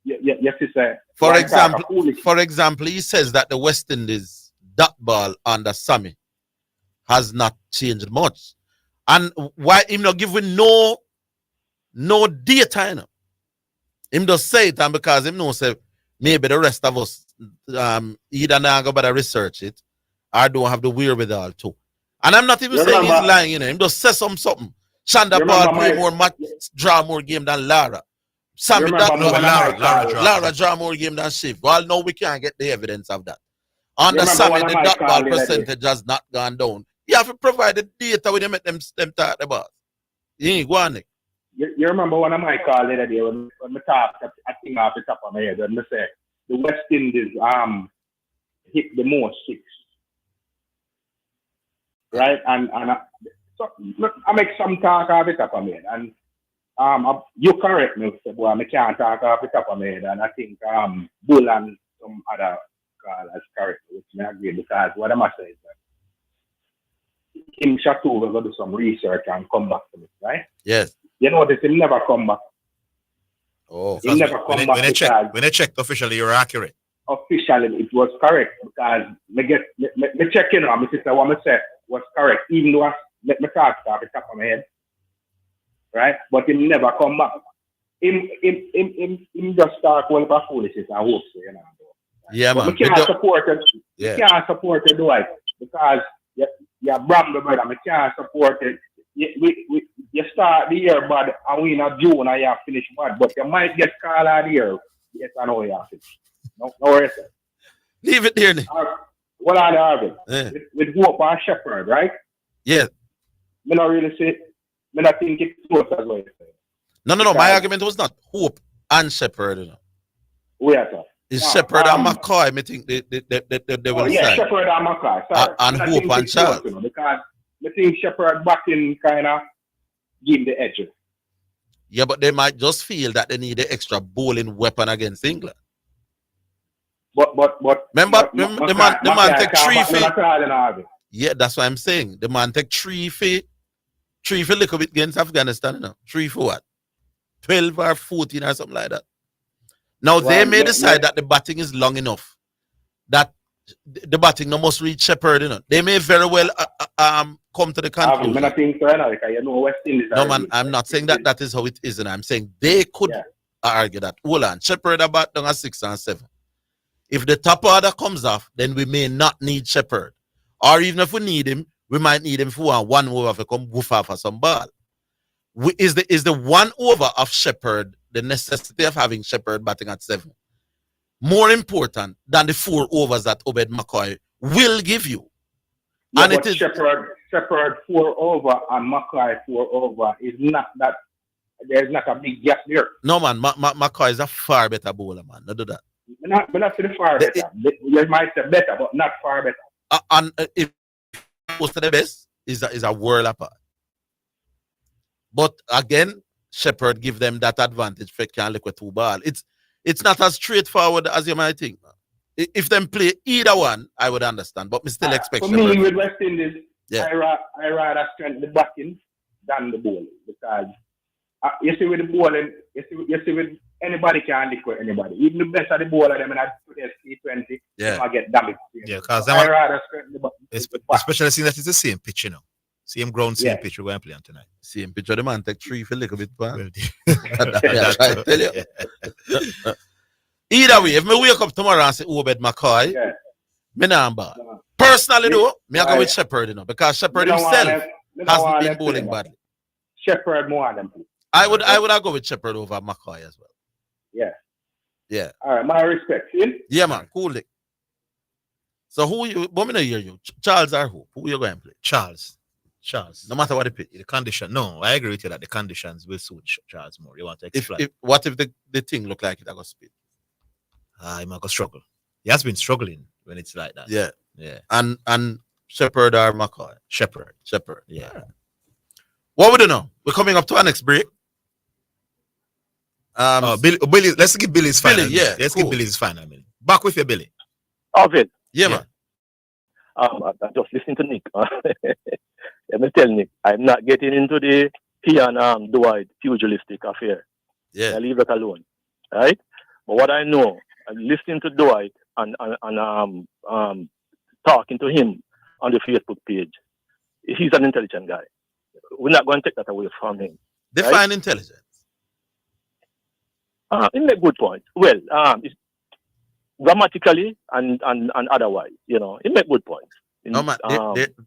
you see say. For example, he says that the West Indies dot ball under Sammy has not changed much, and why him not giving no data, him just say it, and because him know say maybe the rest of us either not go better research it or don't have the wherewithal to. And I'm not even saying he's lying, him just say something. Shanda Ball play more match, draw more game than Lara. Sammy, that Lara draw more game than Shiv. Well, no, we can't get the evidence of that. Under remember Sammy, one of the my dot ball call the other day? percentage has not gone down. You have to provide the data when you make them talk about. You ain't going there. You remember one of my calls the other day when we talked, I think off the top of my head, when we say the West Indies hit the most six. Right? And so, I make some talk off the top of my head. And you correct me, boy, I can't talk off the top of my head. And I think Bull and some other callers correct me, which I agree, because what I must say is that Kim Shatu will go do some research and come back to me, right? Yes. You know this, he'll never come back. Oh, he'll never come back. When they checked officially, you're accurate. Officially, it was correct because me check in on my sister. What I said was correct, even though let me talk off the top of my head, right? But he'll never come back. Him just start all about foolishness and hope, so, you know. Yeah, but man. We can't support it. Yeah. We can't support it, Dwight, because you're Bramble, brother. We can't support it. You start the year bad and we in June and you have finished bad, but you might get called out here. Yes, I know you have finished. No worries. Leave it there. What are the Orville? Yeah. With Hope and Shepherd, right? Yeah. Me not really say, me not think it's close as well. No. My argument was not Hope and Shepherd. You know. Where, sir? It's Shepherd and McCoy. I think they will yeah, sign. Shepherd and McCoy. Sorry. And Hope and Charles. Close, you know, because I think Shepherd back in kind of give the edge. Yeah, but they might just feel that they need an extra bowling weapon against England. But remember the man take 3 feet. For. Yeah, that's what I'm saying. The man take 3 feet. 3 feet little bit against Afghanistan, you know. 3 for what? 12 or 14 or something like that. Now they may decide that the batting is long enough that the batting no must reach Shepherd, you know. They may very well come to the conclusion. No man, I'm not saying that is how it is, and I'm saying they could argue that. Hold on, Shepherd about down at 6 and 7. If the top order comes off, then we may not need Shepherd. Or even if we need him, we might need him for one over to come goof off for some ball. Is the 1 over of Shepherd, the necessity of having Shepherd batting at 7, more important than the 4 overs that Obed McCoy will give you? Yeah, and but it is Shepherd 4 over and McCoy 4 over is not that. There's not a big gap there. No man, McCoy is a far better bowler, man. Not do that. Not to the far better. You might say better, but not far better. And if most of the best is a world apart. But again, Shepherd give them that advantage for can look with 2 ball. It's not as straightforward as you might think. If them play either one, I would understand. But we still expect for Shepherd. me with West Indies, I rather strengthen the batting than the bowling, because you see with the bowling, you see with anybody can lick with anybody. Even the best of the bowler, them in a T20, they might get damaged. Yeah, because I rather strengthen the batting. Especially seeing that it's the same pitch, you know. Same ground, same pitch we're going to play on tonight. Same pitch. The man take 3 for a little bit, man. I tell you. Either way, if me wake up tomorrow and say Obed McCoy, me not bad. Personally though, me I go with Shepherd, you know, because Shepherd himself hasn't been bowling badly. Shepherd more than people. I would go with Shepherd over McCoy as well. Yeah. All right, my respect. See? Yeah, man, cool. So who you? But me not hear you. Charles or who? Who you going to play? Charles. No matter what the pitch. The condition. No, I agree with you that the conditions will suit Charles more. You want to explain. What if the thing look like it I go speed? He might go struggle. He has been struggling when it's like that. Yeah. And Shepherd or McCoy? Shepherd. Yeah. What we do now? We're coming up to our next break. Billy, let's give Billy's final. Yeah, let's give Billy's final minute. Back with you, Billy. Orville. Yeah, man. I'm just listening to Nick. Let me tell Nick, I'm not getting into the he and Dwight pugilistic affair. Yeah. I leave that alone. Right? But what I know, I'm listening to Dwight and talking to him on the Facebook page. He's an intelligent guy. We're not going to take that away from him. Define intelligence. He make good points. Well, it's grammatically and otherwise, you know, he make good points. No, man,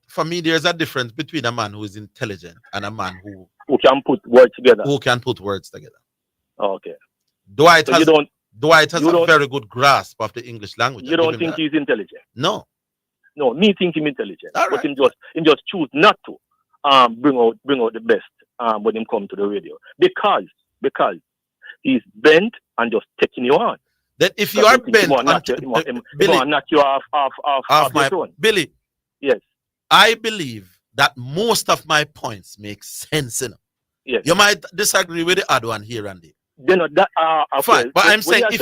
for me, there's a difference between a man who is intelligent and a man who can put words together. Who can put words together. Okay. Dwight So has you a don't- very good grasp of the English language. You don't think he's intelligent? No. No, me think him intelligent. All But him just choose not to bring out the best when him come to the radio. Because he's bent and just taking you on. That if you are bent on knock you off my your throne. Billy. Yes. I believe that most of my points make sense. Yes. You might disagree with the other one here and there. Then that fine, but I'm saying I'm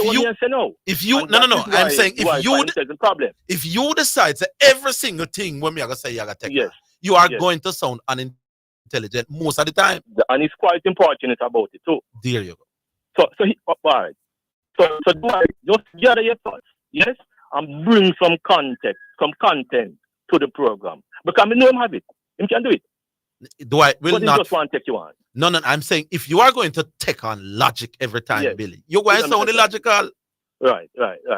saying if you decide that every single thing when me are gonna say you gotta take, you are going to sound unintelligent most of the time. And it's quite important about it too. There you go. So he all right. So do I just gather your thoughts, yes, and bring some context, some content to the program. Because I know him have it. Him can do it. Dwight will but he not just want to take you on. No, I'm saying if you are going to take on logic every time, Billy, you're going to sound illogical. Right.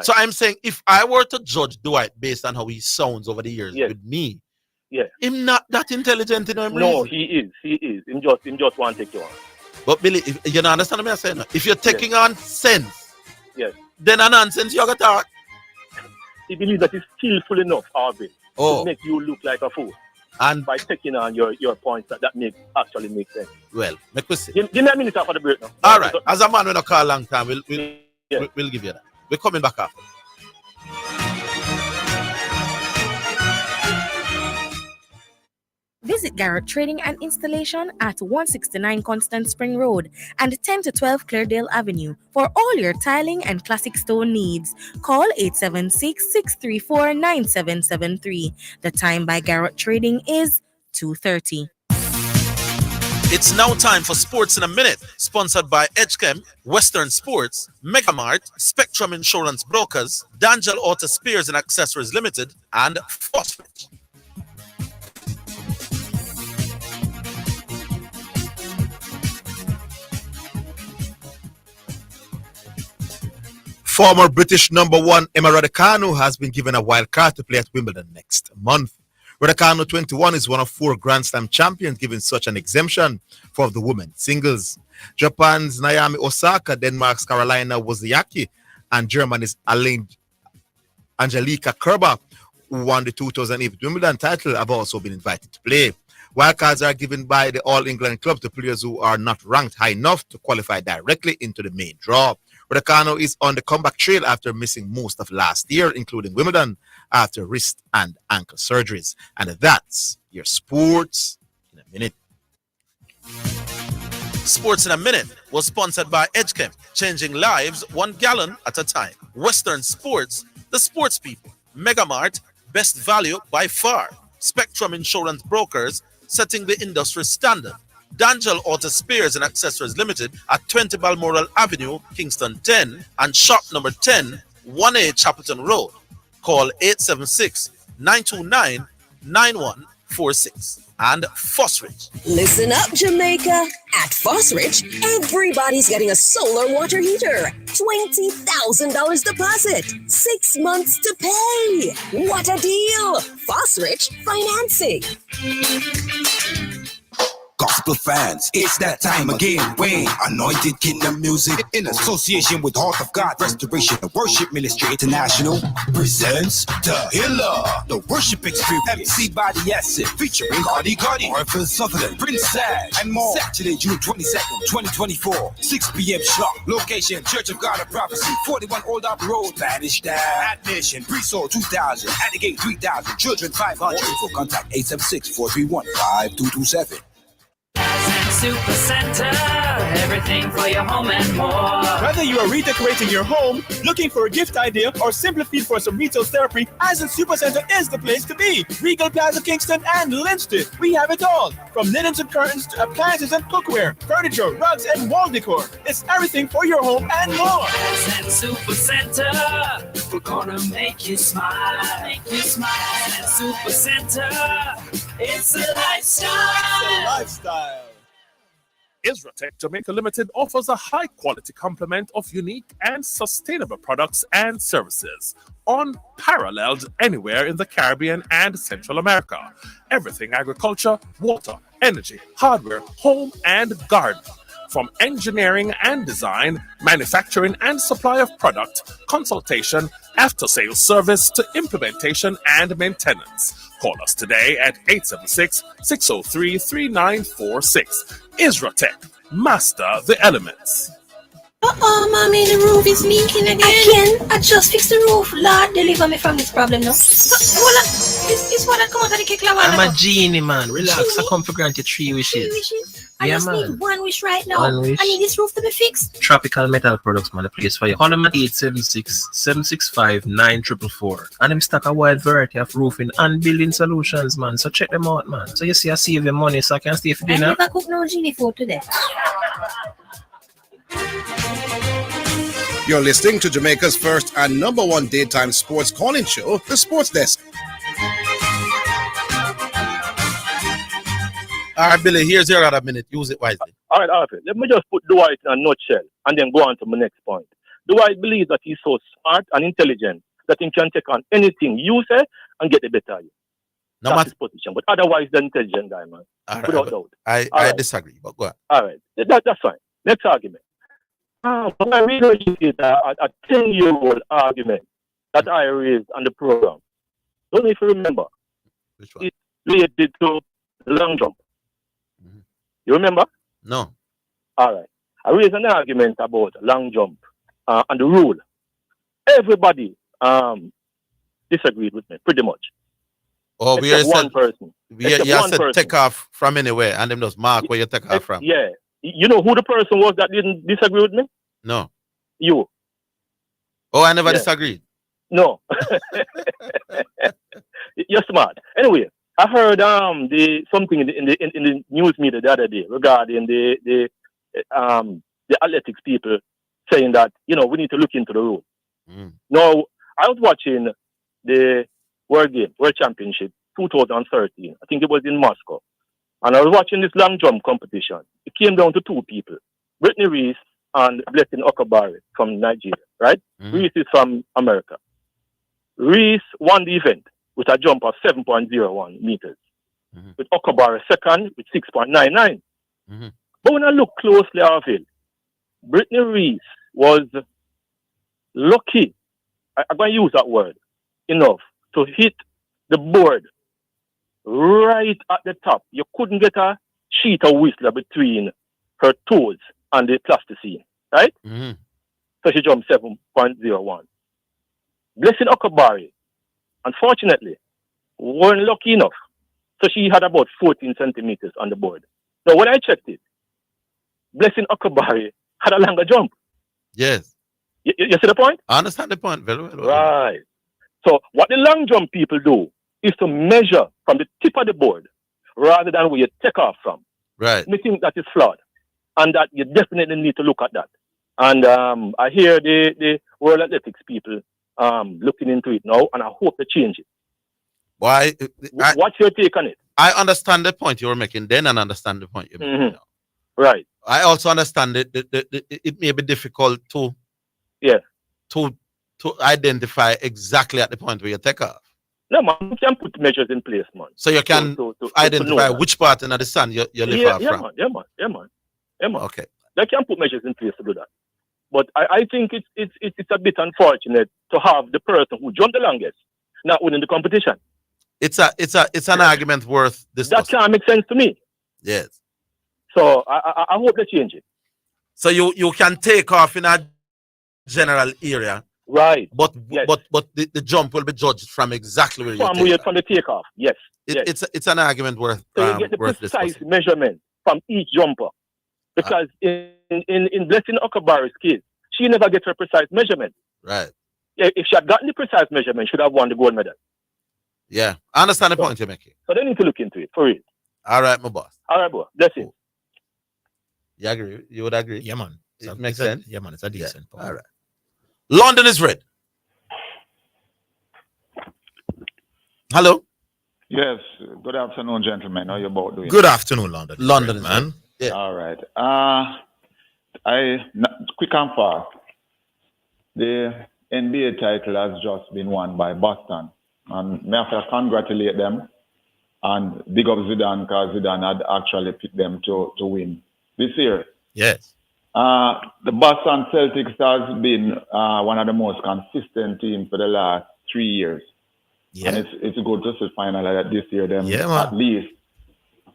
So I'm saying if I were to judge Dwight based on how he sounds over the years with me, him not that intelligent in him. No, he is. Him just want to take you on. But Billy, if you don't understand what I'm saying, if you're taking on sense, then a nonsense you got to talk. He believes that he's skillful enough, Orville, to make you look like a fool. And by taking on your points that actually makes sense. Well, make us see. Give me a minute for the break now. All right. As a man with a call long time, we'll give you that. We're coming back after. Visit Garrett Trading and Installation at 169 Constant Spring Road and 10 to 12 Cleardale Avenue for all your tiling and classic stone needs. Call 876-634-9773. The time by Garrett Trading is 2:30. It's now time for Sports in a Minute, sponsored by Edgechem, Western Sports, Megamart, Spectrum Insurance Brokers, D'Angelo Auto Spears and Accessories Limited, and Phosphate. Former British number one Emma Raducanu has been given a wild card to play at Wimbledon next month. Raducanu, 21, is one of 4 Grand Slam champions given such an exemption for the women's singles. Japan's Naomi Osaka, Denmark's Carolina Wozniacki, and Germany's Angelika Kerber, who won the 2008 Wimbledon title, have also been invited to play. Wildcards are given by the All England club to players who are not ranked high enough to qualify directly into the main draw. Raducanu is on the comeback trail after missing most of last year, including Wimbledon, after wrist and ankle surgeries. And that's your Sports in a Minute. Sports in a Minute was sponsored by Edgechem, changing lives 1 gallon at a time. Western Sports, the sports people. Megamart, best value by far. Spectrum Insurance Brokers, setting the industry standard. D'Angelo Auto Spears and Accessories Limited at 20 Balmoral Avenue, Kingston 10, and shop number 10, 1A Chapelton Road. Call 876-929-9146. And Phosphate. Listen up, Jamaica. At Phosphate, everybody's getting a solar water heater. $20,000 deposit. 6 months to pay. What a deal. Phosphate financing. Gospel fans, it's that time again when Anointed Kingdom Music in association with Heart of God Restoration and Worship Ministry International presents The Healer, the worship experience. MC Body Acid featuring Cardi, Orville Sutherland, Prince Sad, and more. Saturday, June 22nd, 2024, 6 p.m. sharp. Location, Church of God of Prophecy, 41 Old Up Road, Spanish Town. Admission, pre-sold 2,000, at the gate 3,000, children 500. For contact 876-431-5227. Super Center, everything for your home and more. Whether you are redecorating your home, looking for a gift idea, or simply feel for some retail therapy, Ascent Super Center is the place to be. Regal Plaza Kingston and Linston, we have it all. From linens and curtains to appliances and cookware, furniture, rugs, and wall decor. It's everything for your home and more. Ascent Super Center, we're gonna make you smile. Ascent Super Center, it's a lifestyle. Isratech Jamaica Limited offers a high-quality complement of unique and sustainable products and services, unparalleled anywhere in the Caribbean and Central America. Everything agriculture, water, energy, hardware, home, and garden. from engineering and design, manufacturing and supply of product, consultation, after-sales service to implementation and maintenance. Call us today at 876-603-3946. Isratech, master the elements. Mommy, the roof is leaking again. I just fixed the roof. Lord, deliver me from this problem now. Hold on. This what I come out of the cake. I'm a genie, man. Relax. I come for granted 3 wishes. 3 wishes? I Yeah, just man. need 1 wish right now. 1 wish. I need this roof to be fixed. Tropical Metal Products, man, the place for you. Call them at 876-765-9444. And them stock a wide variety of roofing and building solutions, man. So check them out, man. So you see I save your money so I can stay for I dinner. never cook no genie food today. You're listening to Jamaica's first and #1 daytime sports calling show, The Sports Desk. All right, Billy, here's your other minute. Use it wisely. All right, Arthur. Let me just put Dwight in a nutshell and then go on to my next point. Dwight believes that he's so smart and intelligent that he can take on anything you say and get the better of you. No That's his position. But otherwise, the intelligent guy, man. All right, without doubt. I All right. disagree, but go on. All right. That's fine. Next argument. But I really is a 10-year-old argument that I raised on the program. Don't know if you remember. Which one? It's related to the long jump. You remember? No. All right. I raised an argument about long jump and the rule. Everybody disagreed with me, pretty much. Oh, we Except said one person. you Except one said person. take off from anywhere, and them just mark where you take off from. Yeah. You know who the person was that didn't disagree with me? No. You. Oh, I never Yeah. disagreed. No. You're smart. Anyway, I heard something in the news media the other day regarding the athletics people saying that we need to look into the rule. Now, I was watching the World Championship 2013. I think it was in Moscow, and I was watching this long jump competition. It came down to 2 people, Brittany Reese and Blessing Okabari from Nigeria. Right? Reese is from America. Reese won the event with a jump of 7.01 meters, with Okabari second with 6.99. But when I look closely at it, Brittany Reese was lucky, I'm going to use that word, enough to hit the board right at the top. You couldn't get a sheet of whistler between her toes and the plasticine, right? So she jumped 7.01. Blessing Okabari, unfortunately, weren't lucky enough. So she had about 14 centimeters on the board. Now, when I checked it, Blessing Okabari had a longer jump. Yes. You see the point? I understand the point very well. Right. So what the long jump people do is to measure from the tip of the board rather than where you take off from. Right. I think that is flawed, and that you definitely need to look at that. And I hear the World Athletics people looking into it now, and I hope they change it. Why? What's your take on it? I understand the point you were making then, and understand the point you're making now. Right. I also understand that it may be difficult to identify exactly at the point where you take off. No, man, you can put measures in place, man. So you can identify which part in the sun you lift off from. Yeah, man. Okay. They can put measures in place to do that. But I think it's a bit unfortunate to have the person who jumped the longest not winning the competition. It's an argument worth discussing. That can't make sense to me. Yes. So I hope they change it. So you can take off in a general area. Right. But the jump will be judged from exactly where from the takeoff. Yes. It's an argument worth so you get the worth precise discussing. measurement from each jumper. Because in Blessing Okabari's case, she never gets her precise measurement. Right. Yeah, if she had gotten the precise measurement, she would have won the gold medal. Yeah. I understand the point you're making. So they need to look into it for real. All right, my boss. All right, boy. That's it. You agree? You would agree? Yeah, man. It makes sense? Yeah, man. It's a decent point. All right. London is red. Hello. Yes. Good afternoon, gentlemen. How you both doing? Good afternoon, London. London, man. Yeah. All right. Quick and fast. The NBA title has just been won by Boston, and may I have to congratulate them and big up Zidane because Zidane had actually picked them to win this year. Yes. The Boston Celtics has been one of the most consistent teams for the last 3 years. Yeah. And it's good to see finally that this year them Yeah, at least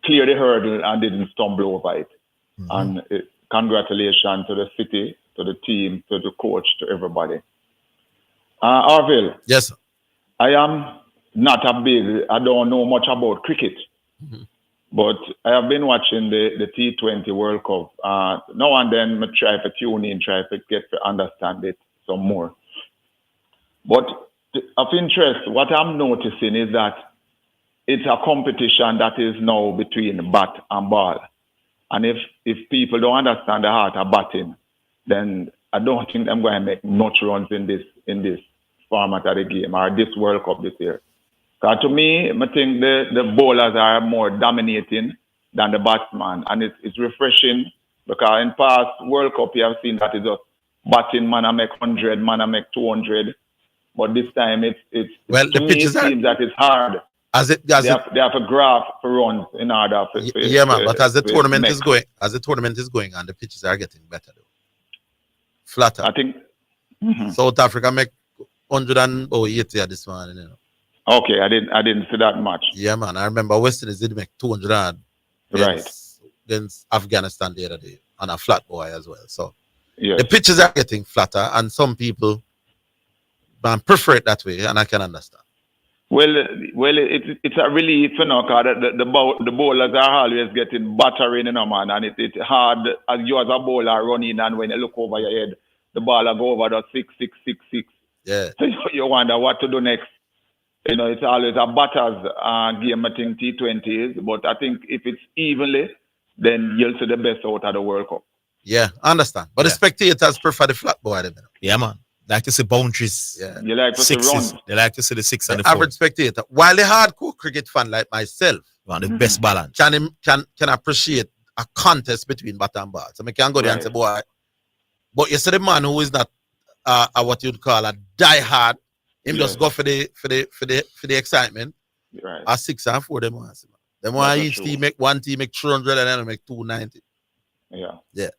clear the hurdle and didn't stumble over it. Mm-hmm. And congratulations to the city, to the team, to the coach, to everybody. Orville. Yes, sir. I am not I don't know much about cricket. Mhm. But I have been watching the T20 World Cup. Now and then I try to tune in, try to get to understand it some more. But of interest, what I'm noticing is that it's a competition that is now between bat and ball. And if people don't understand the art of batting, then I don't think I'm going to make much runs in this format of the game or this World Cup this year. To me, I think the bowlers are more dominating than the batsman, and it's refreshing because in past World Cup you have seen that it's just batting man I make 100, man I make 200, but this time it seems that it's hard. They have a graph for runs in order for but as the tournament is going on, the pitches are getting better though. Flatter. I think South Africa make 180 at this morning, you know. Okay, I didn't see that much. Yeah, man. I remember West Indies did make 200 against Afghanistan the other day on a flat boy as well. So the pitches are getting flatter, and some people prefer it that way, and I can understand. Well, it's a relief, you know, because the bowlers are always getting battering, you know, man, and it's hard as you as a bowler running, and when you look over your head, the ball will go over the 6, 6, 6, 6. Yeah. So you wonder what to do next. You know, it's always a batter's game, I think T20 is, but I think if it's evenly, then you'll see the best out of the World Cup. Yeah, I understand. But the spectators prefer the flat boy. Yeah, man. Like to see boundaries. Yeah. You like to see runs. They like to see the 6 and the 4. Average spectator, while the hardcore cricket fan like myself, the best balance, can appreciate a contest between bat and ball. So I can go there and say, boy, but you see the man who is not what you'd call a diehard. Him just go for the excitement. Right. A 6 and 4 them ones. Them one each team make 300 and then make 290. Yeah. Yeah.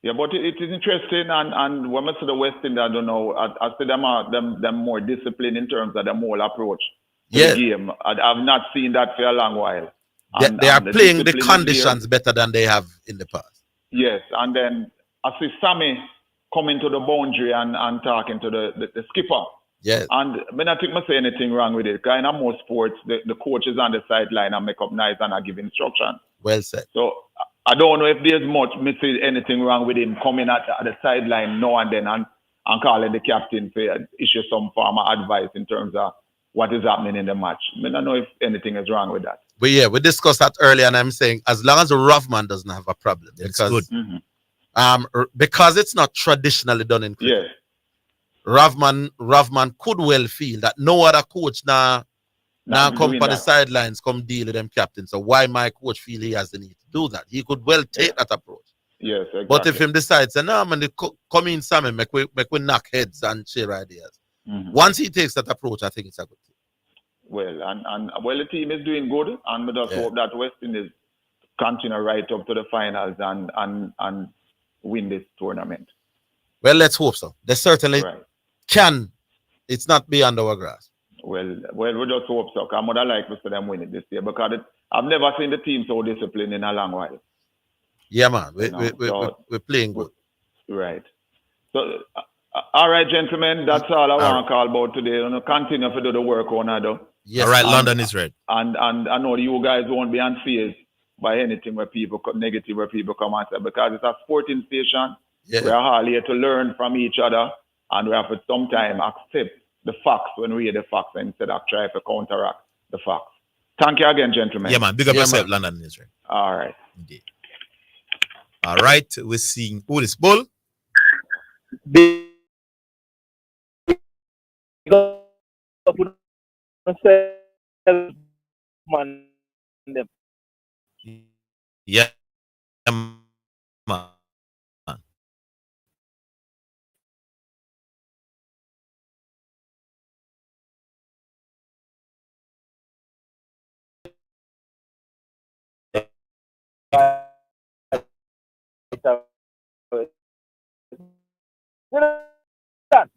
Yeah, but it is interesting, and when I see the West Indies, I don't know, I see them more disciplined in terms of their whole approach to the game. I've not seen that for a long while. They are playing the conditions better than they have in the past. Yes, and then I see Sammy coming to the boundary and talking to the skipper. Yes. And I don't think I say anything wrong with it. Because in most sports, the coach is on the sideline and make up nice and I give instruction. Well said. So I don't know if there's much see anything wrong with him coming at the sideline now and then and calling the captain to issue some form of advice in terms of what is happening in the match. I don't know if anything is wrong with that. But yeah, we discussed that earlier, and I'm saying as long as the rough man doesn't have a problem, because because it's not traditionally done in cricket. Yeah. Ravman could well feel that no other coach now come for the sidelines, come deal with them captain. So why my coach feel he has the need to do that? He could well take that approach. Yes, exactly. But if him decides, no man, come in Sammy, make we knock heads and share ideas. Once he takes that approach, I think it's a good thing. Well, and the team is doing good, and we just hope that West Indies continue right up to the finals and win this tournament. Well, let's hope so. They certainly can. It's not beyond our grasp. Well, we just hope so. I would like to see them win it this year because I've never seen the team so disciplined in a long while. Yeah, man. We're playing good. Right. So, all right, gentlemen, that's all I want to call about today. Continue to do the work on that. Yes. All right, London is red. And I know you guys won't be unfazed by anything negative where people come and say, because it's a sporting station. Yeah. We are all here to learn from each other, and we have to sometimes accept the facts when we hear the facts instead of try to counteract the facts. Thank you again, gentlemen. Yeah, man. Big up yourself, London is red. All right. Indeed. All right, we're seeing who is Bull. Yeah, man. that.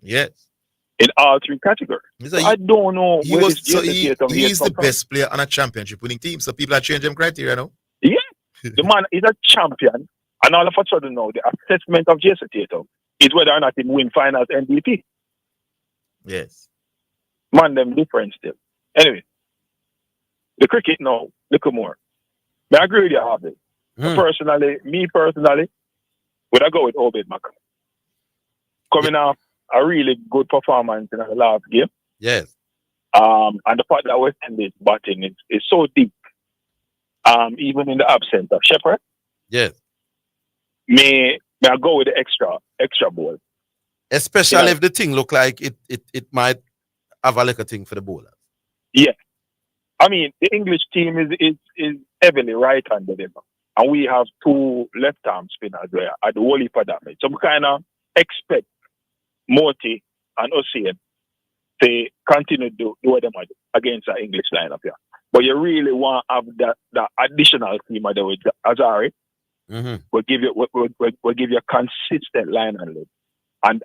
Yes. In all three categories. So I don't know He where was this Jason he's the come from. best player on a championship winning team. So people are changing criteria now. Yeah. The man is a champion, and all of a sudden now the assessment of Jason Tatum is whether or not he win finals MVP. Yes. Man, them different still. Anyway, the cricket now, look more. I agree with you, Harvey. Me personally, would I go with Obed Macker? Coming off a really good performance in the last game. Yes. And the fact that West Indies batting is so deep. Even in the absence of Shepherd. Yes. May I go with the extra ball. Especially if the thing look like it might have a little thing for the bowler. Yeah. I mean, the English team is heavily right-handed, and we have two left-arm spinners there at the whole heap of damage. So we kind of expect Morty and Ocean to continue to do what they might do against our English lineup here. But you really want to have that additional team there with Azari. Mm-hmm. We'll give you a consistent line and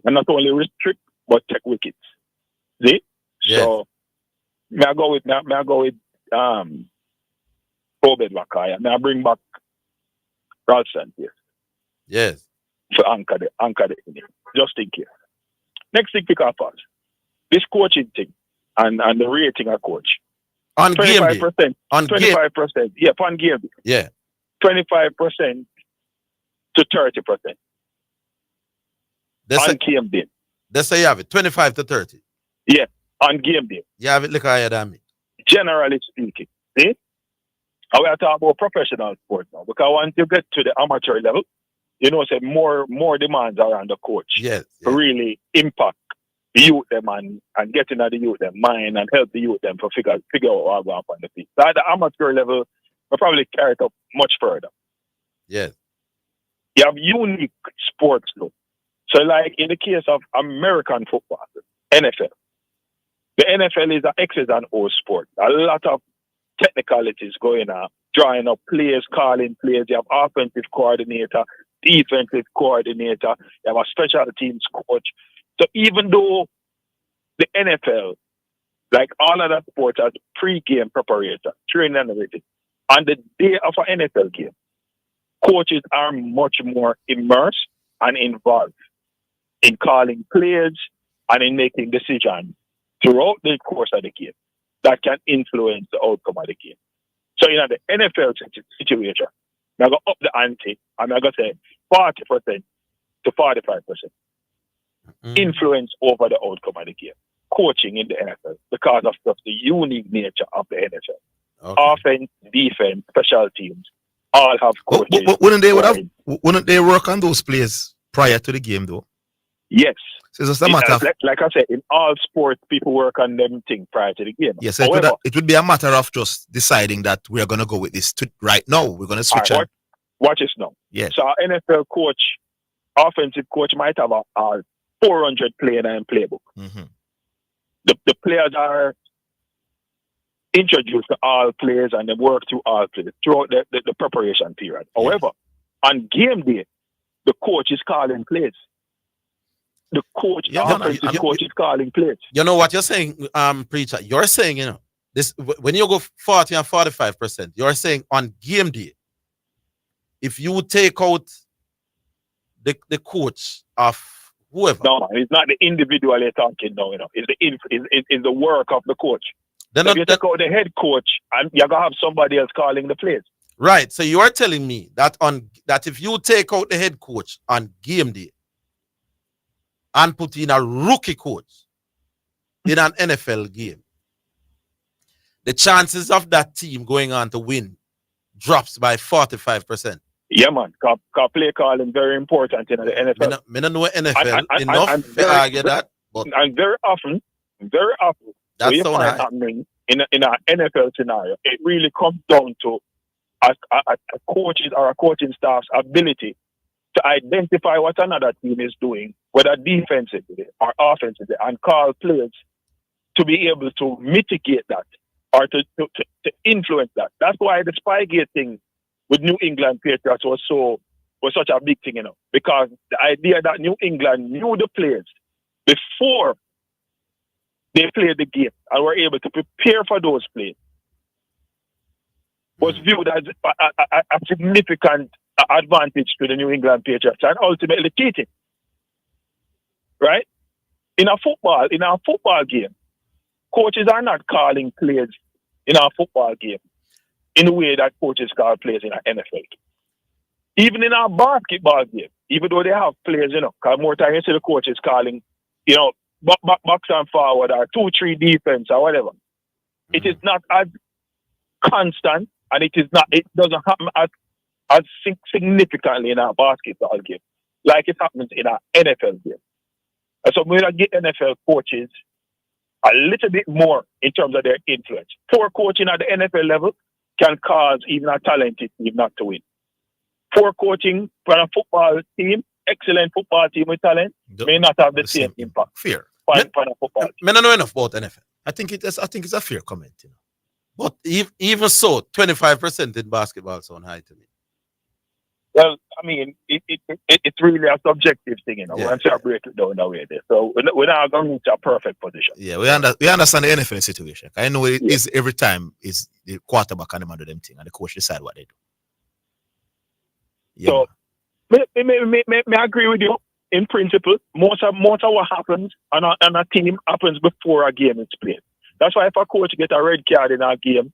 not only restrict but take wickets. See? Yes. So may I go with Obed Wakaya. May I bring back Ralston here. Yes. For anchor the inning. Just in case. Next thing pick up us. This coaching thing and the rating of coach. On 25%. game day. On 25%. Yeah, on game day. Yeah. 25% to 30%. On game day. That's how you have it. 25 to 30. Yeah, on game day. You have it look higher than me. Generally speaking. See? And we are talking about professional sports now. Because once you get to the amateur level, you know, say more demands are on the coach. Yes. To really impact the youth them and getting at the youth them mind and help the youth them to figure out what going on the field. So at the amateur level, we probably carry it up much further. Yes. You have unique sports though. So like in the case of American football, NFL. The NFL is an X's and O's sport. A lot of technicalities going on, drawing up players, calling players. You have offensive coordinator, defensive coordinator, you have a special teams coach. So even though the NFL, like all other sports, has pre-game preparation, training and everything, on the day of an NFL game, coaches are much more immersed and involved in calling plays and in making decisions throughout the course of the game that can influence the outcome of the game. So, the NFL situation, I'm going to up the ante and I'm going to say 40% to 45% influence over the outcome of the game. Coaching in the NFL because of the unique nature of the NFL. Okay. Offense, defense, special teams, all have coaches. Wouldn't they work on those plays prior to the game though? Yes. So it's just a matter of, like I said, in all sports, people work on them things prior to the game. Yes, However, it would be a matter of just deciding that we're going to go with this right now. We're going to switch on. Watch this now. Yes. So our NFL coach, offensive coach might have a 400 player and playbook. Mm-hmm. The players are introduced to all players and they work through all players throughout the preparation period. Yes. However, on game day, the coach is calling plays. The coach, offensive coach is calling plays. You know what you're saying, Preacher? You're saying, this when you go 40 and 45%, you're saying on game day, if you take out the coach of whoever. No, it's not the individual you're talking now, It's the work of the coach. So if you take out the head coach and you're gonna have somebody else calling the plays. Right. So you are telling me that if you take out the head coach on game day and put in a rookie coach in an NFL game, the chances of that team going on to win drops by 45%. Yeah, man. Cause play calling very important in the NFL. I don't know NFL enough to argue that. But and very often, that's you so find nice. happening in an NFL scenario, it really comes down to a coach's or a coaching staff's ability to identify what another team is doing, whether defensively or offensively, and call players to be able to mitigate that or to influence that. That's why the Spygate thing with New England Patriots was such a big thing, because the idea that New England knew the players before they played the game and were able to prepare for those plays was viewed as a significant advantage to the New England Patriots and ultimately cheating. Right? In our football game, coaches are not calling plays in our football game in the way that coaches call plays in our NFL. Even in our basketball game, even though they have players, because more time you see the coaches calling, box and forward or 2-3 defense or whatever. It is not as constant and it doesn't happen as significantly in our basketball game like it happens in our NFL game. And so we're going to get NFL coaches a little bit more in terms of their influence. Poor coaching at the NFL level can cause even a talented team not to win. Poor coaching for a football team, excellent football team with talent, may not have the same impact. Fair. For a football team. I don't know enough about NFL. I think it's a fair comment. But even so, 25% in basketball sound high to me. Well, I mean, it's really a subjective thing, once you break it down that way there. So we're not going to reach a perfect position. Yeah, we understand the NFL situation. I know it is every time is the quarterback and the man do them thing and the coach decide what they do. Yeah. So, may I agree with you in principle. Most of what happens on a team happens before a game is played. That's why if a coach get a red card in a game,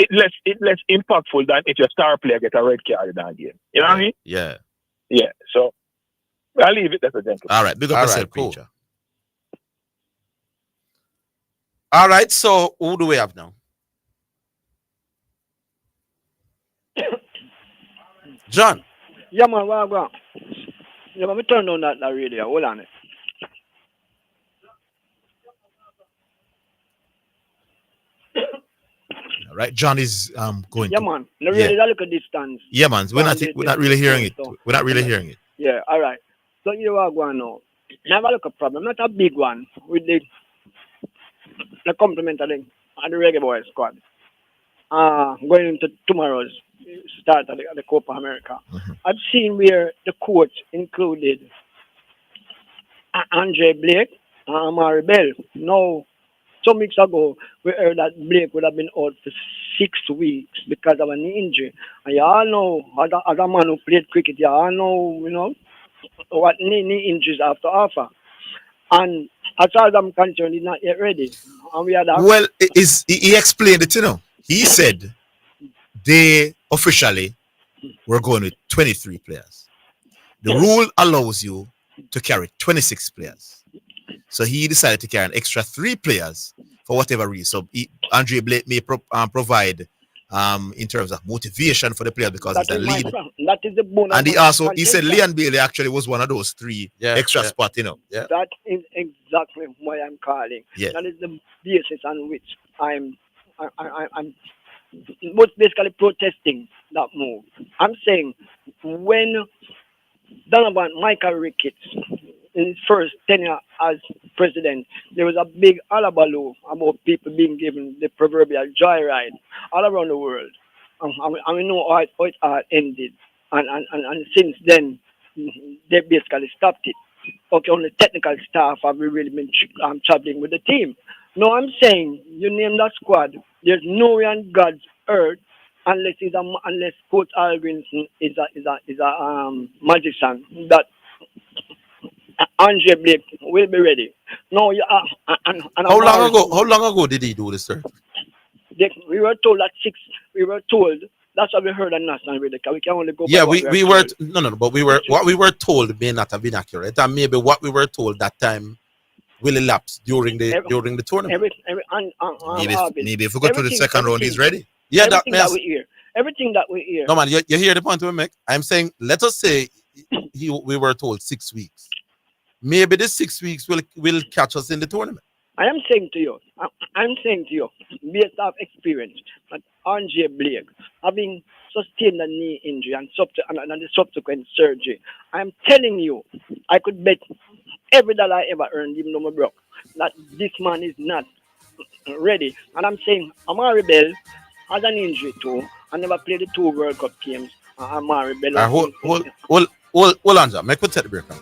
it's less impactful than if your star player get a red card in a game. You know what I mean? Yeah. Yeah. So I'll leave it as a gentleman. All right. Big up yourself, cool. Preacher. All right. So who do we have now? John. Yeah, man. Well. Yeah, let me turn on that radio. Hold on. All right. John is going. Yeah, man. No, really, look at distance. Yeah, man. We're not really hearing it. We're not really hearing it. Yeah. All right. So you know what going now? Never look a problem. Not a big one with the complement of the Reggae Boys squad. Going into tomorrow's start of the Copa America. Mm-hmm. I've seen where the coach included Andre Blake and Amari Bell. Now, some weeks ago, we heard that Blake would have been out for 6 weeks because of a knee injury. And you all know, as a man who played cricket, you all know, what knee injuries have to offer. And as far as I'm concerned, he's not yet ready. And we had well, he explained it, He said they officially were going with 23 players. The rule allows you to carry 26 players. So he decided to carry an extra 3 players for whatever reason. So Andre Blake may provide in terms of motivation for the player because he's a lead. That is the bonus. And he said Leon Bailey actually was one of those 3 extra spots, Yeah. That is exactly why I'm calling. Yeah. That is the basis on which I'm basically protesting that move. I'm saying when Michael Ricketts in his first tenure as president, there was a big alabaloo about people being given the proverbial joyride all around the world. And we know how it ended. And since then, they basically stopped it. Okay, only technical staff have really been traveling with the team. No, I'm saying you name that squad. There's no way on God's earth unless Coach Algrinson is a magician that Andre Blake will be ready. No, How long ago did he do this, sir? We were told at 6. We were told. That's what we heard on national radio. We can only go. Yeah, but what we were told may not have been accurate, and maybe what we were told that time will elapse during the tournament. Maybe if we go to the second round, he's ready. Yeah, everything that we hear. No, man, you hear the point we make? I'm saying, let us say we were told 6 weeks. Maybe the 6 weeks will catch us in the tournament. I am saying to you, based off experience, that Andre Blake, having sustained a knee injury and the subsequent surgery, I am telling you, I could bet every dollar I ever earned, even though I'm broke, that this man is not ready. And I'm saying, Amari Bell has an injury too. I never played the 2 World Cup games. Amari Bell. Hold on, John. Make me take the break now.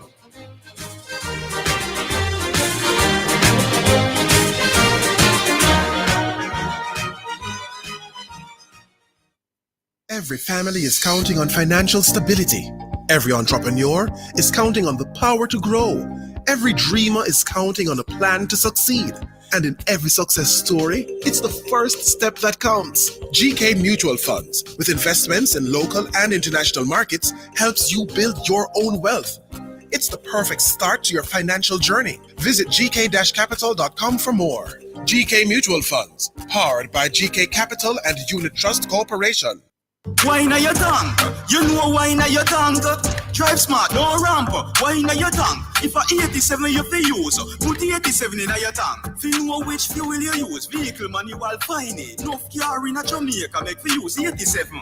Every family is counting on financial stability. Every entrepreneur is counting on the power to grow. Every dreamer is counting on a plan to succeed. And in every success story, it's the first step that counts. GK Mutual Funds, with investments in local and international markets, helps you build your own wealth. It's the perfect start to your financial journey. Visit gk-capital.com for more. GK Mutual Funds, powered by GK Capital and Unit Trust Corporation. Wine a your tongue, you know wine a your tongue. Drive smart, no ramp. Wine a your tongue. If a 87 you fi use, put 87 in a your tongue. Fi know which fuel you use, vehicle manual fine it. No car in a Jamaica make fi use 87.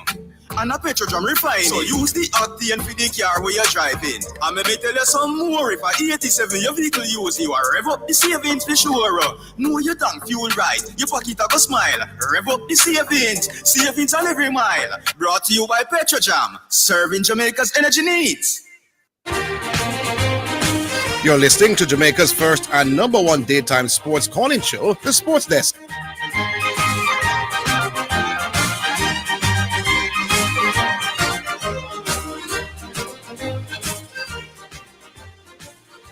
And a petrol refine so it. Use the octane for the car where you're driving. And maybe tell you some more. If a 87 your vehicle use, you are rev up the savings for sure. Know your tank fuel right, your pocket a go smile. Rev up the savings, savings on every mile. Brought to you by Petrojam, serving Jamaica's energy needs. You're listening to Jamaica's first and #1 daytime sports calling show, The Sports Desk.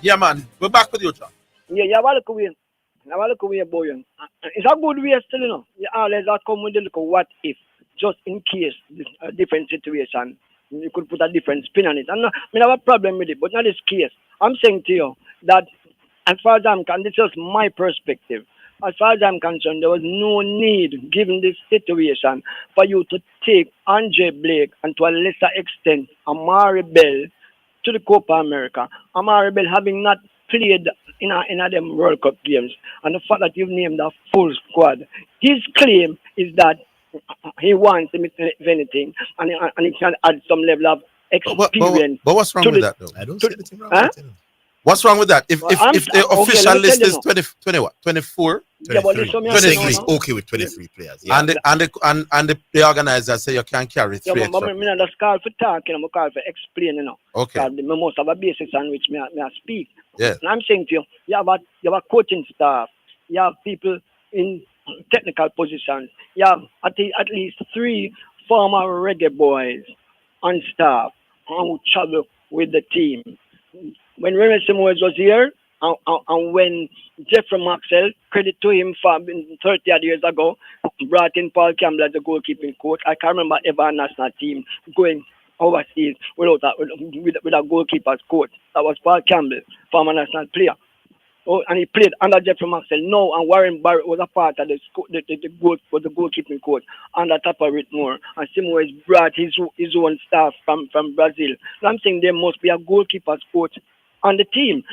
Yeah, man. We're back with you, John. Yeah, you have a look away. You have a look away, boy. It's a good way still, you know. You always have to come with a look what if, just in case a different situation, you could put a different spin on it. And I mean, I have a problem with it, but not this case. I'm saying to you that as far as I'm concerned, this is my perspective. As far as I'm concerned, there was no need, given this situation, for you to take Andre Blake and to a lesser extent Amari Bell to the Copa America. Amari Bell having not played in a them World Cup games, and the fact that you've named a full squad, his claim is that he wants, if anything, and he can add some level of experience. But what's wrong with that, though? I don't see anything wrong with it. What's wrong with that? If the official list is 24? Yeah, but listen, 23 is okay with 23 players. Yeah. And the organizer say you can't carry 3 yeah, extra. but I mean, that's call for talking, I'm call for explaining, you know. Okay. I must have a basis on which I speak. Yeah. And I'm saying to you, you have a coaching staff, you have people in technical positions, you have at least 3 former reggae boys on staff who travel with the team. When Remy Simons was here, and when Jeffrey Maxwell, credit to him for 30 years ago, brought in Paul Campbell as the goalkeeping coach. I can't remember ever a national team going overseas with a goalkeeper's coach. That was Paul Campbell, former national player. Oh, and he played under Jeffrey Maxwell. No, and Warren Barrett was a part of the goalkeeping coach under Tapa Whitmore. And Simons brought his own staff from Brazil. So I'm saying there must be a goalkeeper's coach on the team.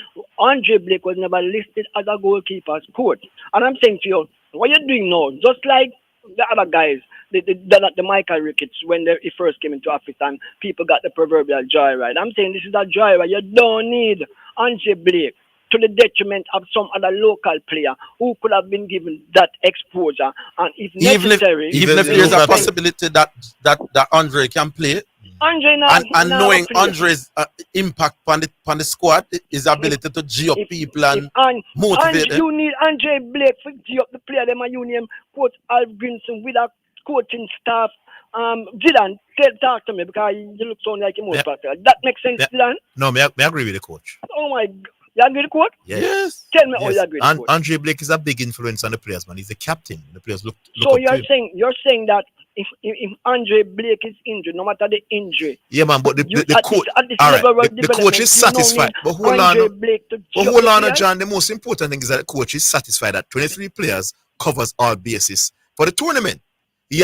Andre Blake was never listed as a goalkeeper's coach. And I'm saying to you, what you're doing now, just like the other guys, the Michael Ricketts, when he first came into office and people got the proverbial joyride. I'm saying this is a joyride. You don't need Andre Blake to the detriment of some other local player who could have been given that exposure. And if necessary... Even if there's a possibility that Andre can play, Andre and knowing Andre's impact on the squad, his ability to G up people and motivate them. You need Andre Blake to G up the player, them and you name Coach Alf Grinson with a coaching staff. Zidane, talk to me because you look so like him. Yeah. That makes sense, Zidane? No, I agree with the coach. Oh my God. You agree with the coach? Yes. Tell me how you agree with the coach. Andre Blake is a big influence on the players, man. He's the captain. The players look so up to him. you're saying that if Andre Blake is injured, no matter the injury. Yeah, man, but the coach, the coach is satisfied. But hold on, John. The most important thing is that the coach is satisfied that 23 players covers all bases for the tournament. He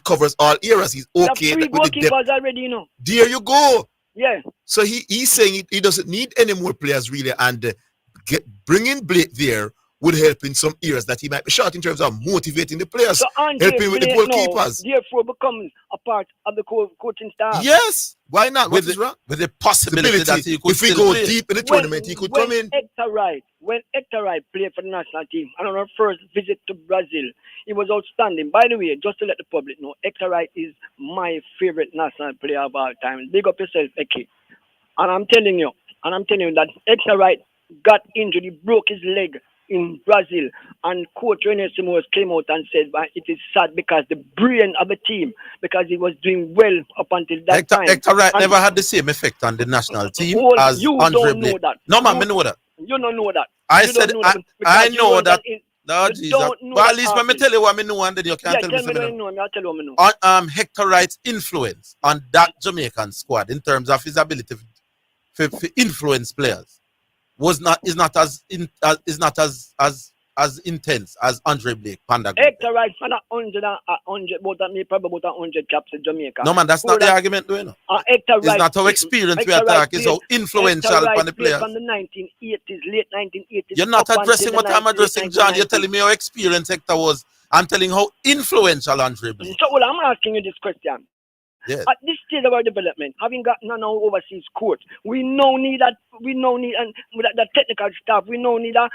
covers all areas. He's okay with the depth. Already, you know. There you go. Yeah. So he's saying he doesn't need any more players really, and bringing Blake there would help in some areas that he might be short in terms of motivating the players, so helping with the goalkeepers. Therefore, becomes a part of the coaching staff. Yes, why not? What is wrong? With the possibility that he could, if we go deep in the tournament, he could come in. When Hector Wright played for the national team, and on our first visit to Brazil, he was outstanding. By the way, just to let the public know, Hector Wright is my favorite national player of all time. Big up yourself, Eki. And I'm telling you that Hector Wright got injured. He broke his leg in Brazil, and Coach René Simões came out and said it is sad because the brain of the team, because he was doing well up until that time. Hector Wright And never had the same effect on the national team Well, as you Andre don't know Blake. that. No, man, I know that. You don't know that. I You said don't know that I because you know wasn't that. in- No, you Jesus. don't know But that, at least let me Orville. tell you what I know, and then you can't Yeah, tell tell me me what something. you know. I'll tell you what I know. On Hector Wright's influence on that Jamaican squad in terms of his ability to influence players is not as intense as Andre Blake. Panda. Hector Wright for 100, about me probably about 100 caps in Jamaica. No man, that's not the argument, doing. Hector It's Wright, not how experience we Hector Wright attack. It's how played- influential Hector Wright upon the played players. from the 1980s, late 1980s. You're not up addressing until what the I'm addressing, John. You're 1990s. telling me how experienced Hector was. I'm telling how influential Andre Blake. So well, I'm asking you this question. Yes. At this stage of our development, having got no overseas coach, we now need and with the technical staff, we now need a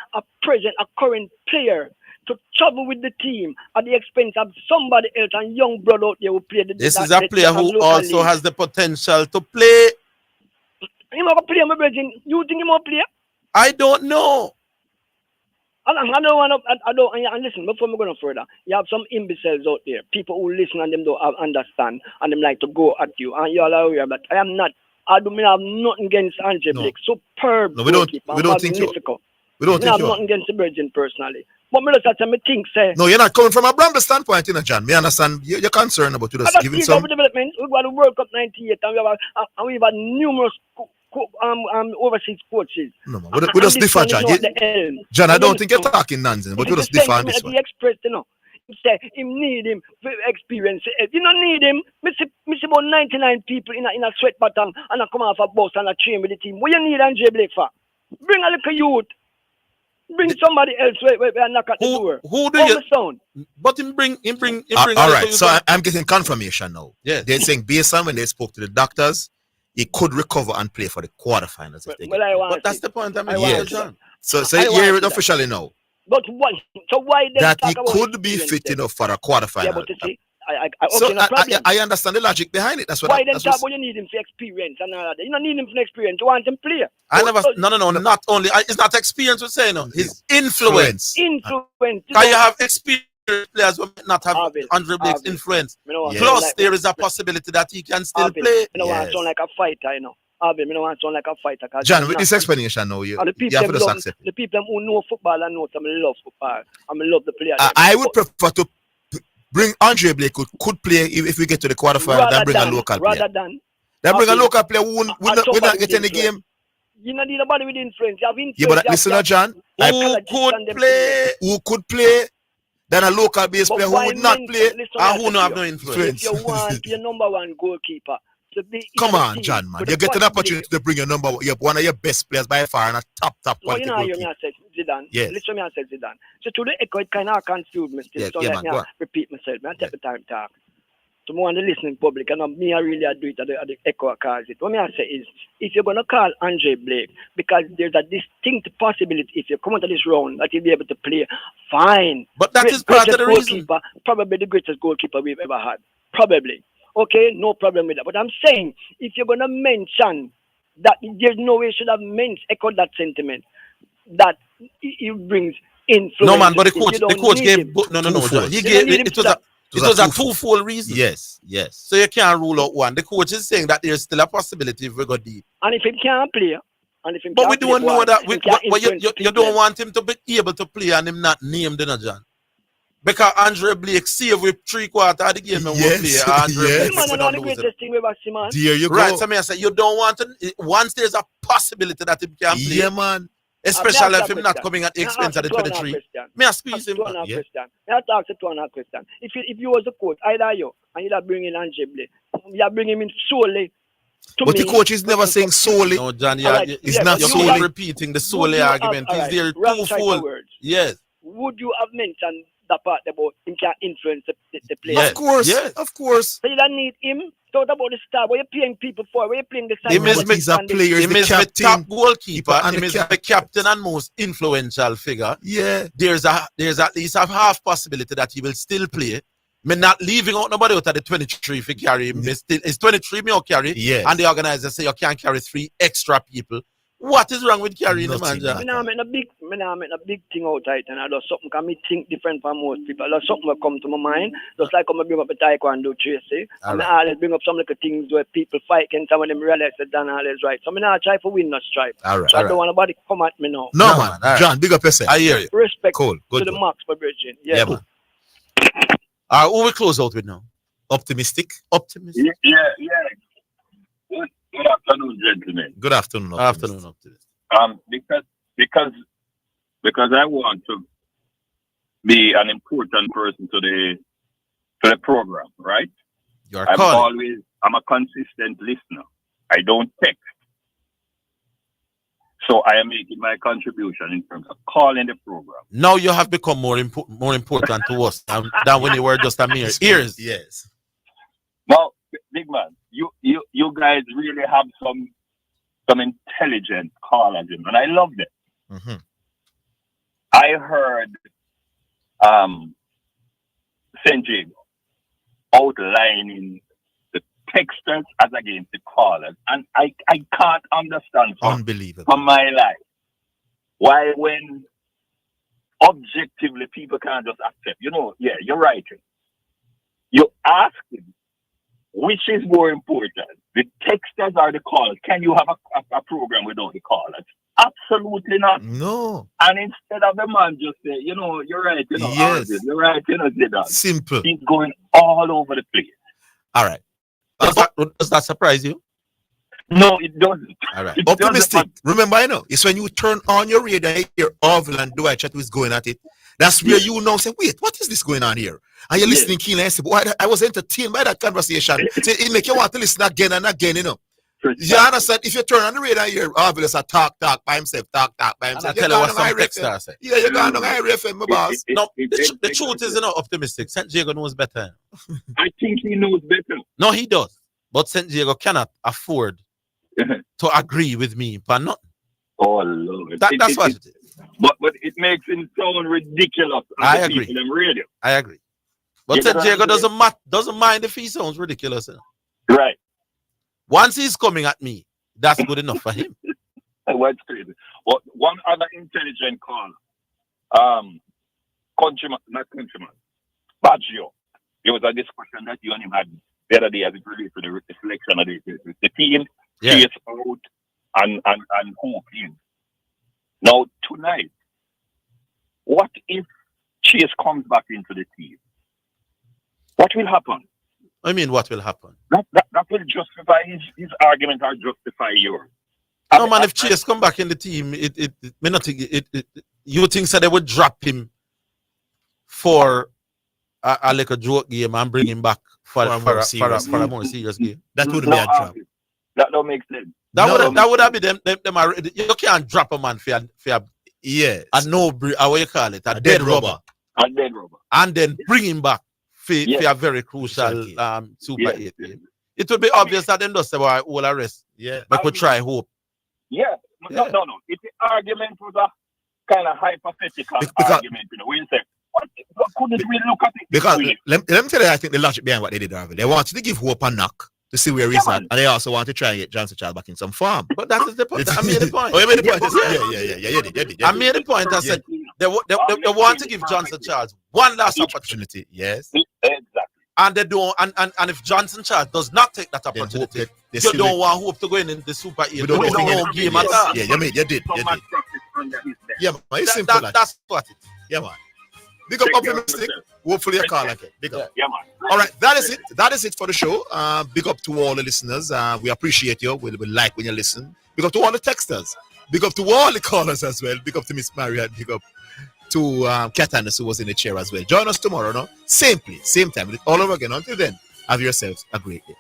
current player to travel with the team at the expense of somebody else and young brother out there who play the This is a player who also has the potential to play. He might play, my brethren. You think he might play? I don't know. I don't want to. And listen, before we go no further, you have some imbeciles out there, people who listen and them don't understand, and them like to go at you, and you all are aware that I am not. I do mean I have nothing against Andre Blake. Superb. No, we don't think you. Magnifico. We don't I think have you. nothing against the Virgin personally. But me just say, me think say. No, you're not coming from a Bramble standpoint, you know, John. Me understand you're concerned about you just That's giving the some. development. We got the World Cup '98, and we've had numerous overseas coaches. No, man. We just differ, John. John, I don't think you're talking nonsense, but we just differ on this one. The Express, you know. He say him need him for experience. If you don't need him, me see about 99 people in a sweat bottom and I come off a bus and I train with the team. What you need Andre Blake for? Bring a little youth. Bring somebody else where knock at the door. Who do you sound? But him bring All right, so I'm getting confirmation now. Yeah. They're saying based on when they spoke to the doctors, he could recover and play for the quarterfinals. If they But that's the point I'm making, John. So you hear it officially now. But why? So why then That talk he about could be experience fit then? enough for a quarterfinal. Yeah, but you see, So no problem. I understand the logic behind it. That's what. Why then that's talk what's- about you need him for experience and all that? You don't need him for experience. You want him play. I never. No. Not only. It's not experience. We're saying no. His influence. Influence. Can you have experienced players who may not have Andre Blake's influence? Yes. Plus, Like- there is a possibility that he can still Orville, play. You know, I sound like a fighter, you know. Orville, I don't want to sound like a fighter. John, with this explanation now, you And the people, have to them just love, accept. the people who know football and know them love football. I love the player. I would prefer to bring Andre Blake who could play if we get to the quarterfinal than bring a local player. Then bring a local player who will not get any game. You don't need nobody with influence. You have influence. Yeah, but listen now, John. Who could play than a local base player who would not play and who not have no influence. If you want your number one goalkeeper to be Come on, John, man. You get an opportunity to bring your number one of your best players by far and a top No, quality you know, you goalkeeper. said Zidane. Yes. Listen, me I said Zidane. So to the echo, it kind of confused me still. Yeah, So yeah, let man, me go on. repeat myself. I take the time to talk. To more on the listening public, and me I really do it at the echo cause it. What me I say is, if you're gonna call Andre Blake, because there's a distinct possibility if you come into this round that he'll be able to play, fine. But that is part of the reason. Goalkeeper, probably the greatest goalkeeper we've ever had. Probably. Okay, no problem with that. But I'm saying, if you're gonna mention that, there's no way you should have echoed that sentiment that he brings influence. No man, but the You don't coach need gave him. no. Twofold. He You gave don't need him it was to a it was a twofold reason. Yes. So you can't rule out one. The coach is saying that there's still a possibility if we go deep. And if he can't play, But we don't know that. You don't want him to be able to play and him not named, John. Because Andre Blake saved with 3/4 of the game and won't play. Andre Blake Man, would that's not the lose it. greatest thing we've ever seen, man. There you go. Right, so me I say you don't want to. Once there's a possibility that he can play, Yeah, man. especially if him not coming at the expense of the 23. Me I squeeze him. Yeah. I talk to one question. If you was a coach, either you and you bring in Andre Blake, you bring him in solely. But the coach is never saying solely. No, John, It's not you're solely. repeating the solely argument. Is there twofold? Yes. Would you have mentioned that part about him can influence the player? Of course. Yes. Of course. So you don't need him. Talk about the star. What you paying people for? What you paying the side? Him is the captain, top goalkeeper. and Him the is the captain and most influential figure. Yeah. There's at least a half possibility that he will still play. Me not leaving out nobody out of the 23 if you carry him. It's 23 me or carry. Yes. And the organizer say you can't carry 3 extra people. What is wrong with carrying the man, Me John? nah make a big thing out of it, and I do something can me think different from most people. There's something will come to my mind, just like when I bring up a taekwondo Tracy. And I always bring up some little things where people fight, and some of them realize that Dan always right. So I not try for win no stripe. All right. So I don't want nobody come at me now. No, man. John, big up yourself. I hear you. Respect Cool. Good. to the max for Bridget. Yeah, man. Who we close out with now? Optimistic. Optimistic. Good afternoon, gentlemen. Good afternoon. Afternoon, optimistic. Because I want to be an important person to the program, right? I'm a consistent listener. I don't text. So I am making my contribution in terms of calling the program. Now you have become more important to us than when you were just a mere ears. Yes. Now, big man, you guys really have some intelligent callers, and I love them. Mm-hmm. I heard St. Diego outlining the texters as against the callers, and I can't understand from my life why when objectively people can't just accept. You're right. You ask them, which is more important, the texters or the callers? Can you have a program without the callers? Absolutely not. No. And instead of the man just say, you're right, yes. Orville, you're right, Zidane. Simple. He's going all over the place. All right. Does that surprise you? No, it doesn't. All right. Optimistic. Remember, it's when you turn on your radio and hear Orville and Dwight Chat who's going at it. That's where you now say, wait, what is this going on here? And you're listening keenly and say, boy, I was entertained by that conversation. So it make you want to listen again and again, You understand? If you turn on the radio and hear Orville is a talk by himself, talk by himself. Tell you what some texters say. Yeah, you're going on IRFM, my boss. No, the truth is, optimistic. St. Diego knows better. I think he knows better. No, he does. But St. Diego cannot afford to agree with me for nothing. Oh, Lord. That's what it is. But it makes him sound ridiculous. I agree. Radio. I agree. But St. Diego doesn't mind if he sounds ridiculous. Right. Once he's coming at me, that's good enough for him. What's crazy? Well, one other intelligent caller, Baggio. There was a discussion that you and him had the other day as it relates to the selection of the team, Chase out and Hope in. Now, tonight, what if Chase comes back into the team? What will happen? I mean, what will happen? That will justify his argument or justify yours. No, man, if Chase come back in the team, you think so they would drop him for a like a joke game and bring him back for a more serious game? That would be a drop. That don't make sense. That would have been them already. You can't drop a man for a what you call it? A dead rubber. A dead rubber. And then bring him back for a very crucial Super 8 game. It would be obvious that them just say, well, all arrest. Yeah. But we try hope. Yeah. No. If the argument was a kind of hypothetical argument, when you say, what couldn't we look at it? Because let me tell you, I think the logic behind what they did, Orville. They wanted to give Hope a knock to see where he's at, and they also want to try and get Johnson Child back in some form. But that is the point. I made the point. Oh, you made the point. Yeah, you did. I made the point. I said they want to give Johnson Charles one last opportunity. Yes, exactly. And they don't. And if Johnson Charles does not take that opportunity, you don't want Hope to go in the Super 8. We don't know game at all. Yeah, you did. Yeah, man, it's simple. That's what it is. Yeah, man. Big up Optimistic. Hopefully a call like it. Big up. Yeah, man. All right, that is it. That is it for the show. Big up to all the listeners. We appreciate you. We like when you listen. Big up to all the texters. Big up to all the callers as well. Big up to Miss Maria. Big up to Kat Anderson, who was in the chair as well. Join us tomorrow, no? Same place, same time. All over again. Until then, have yourselves a great day.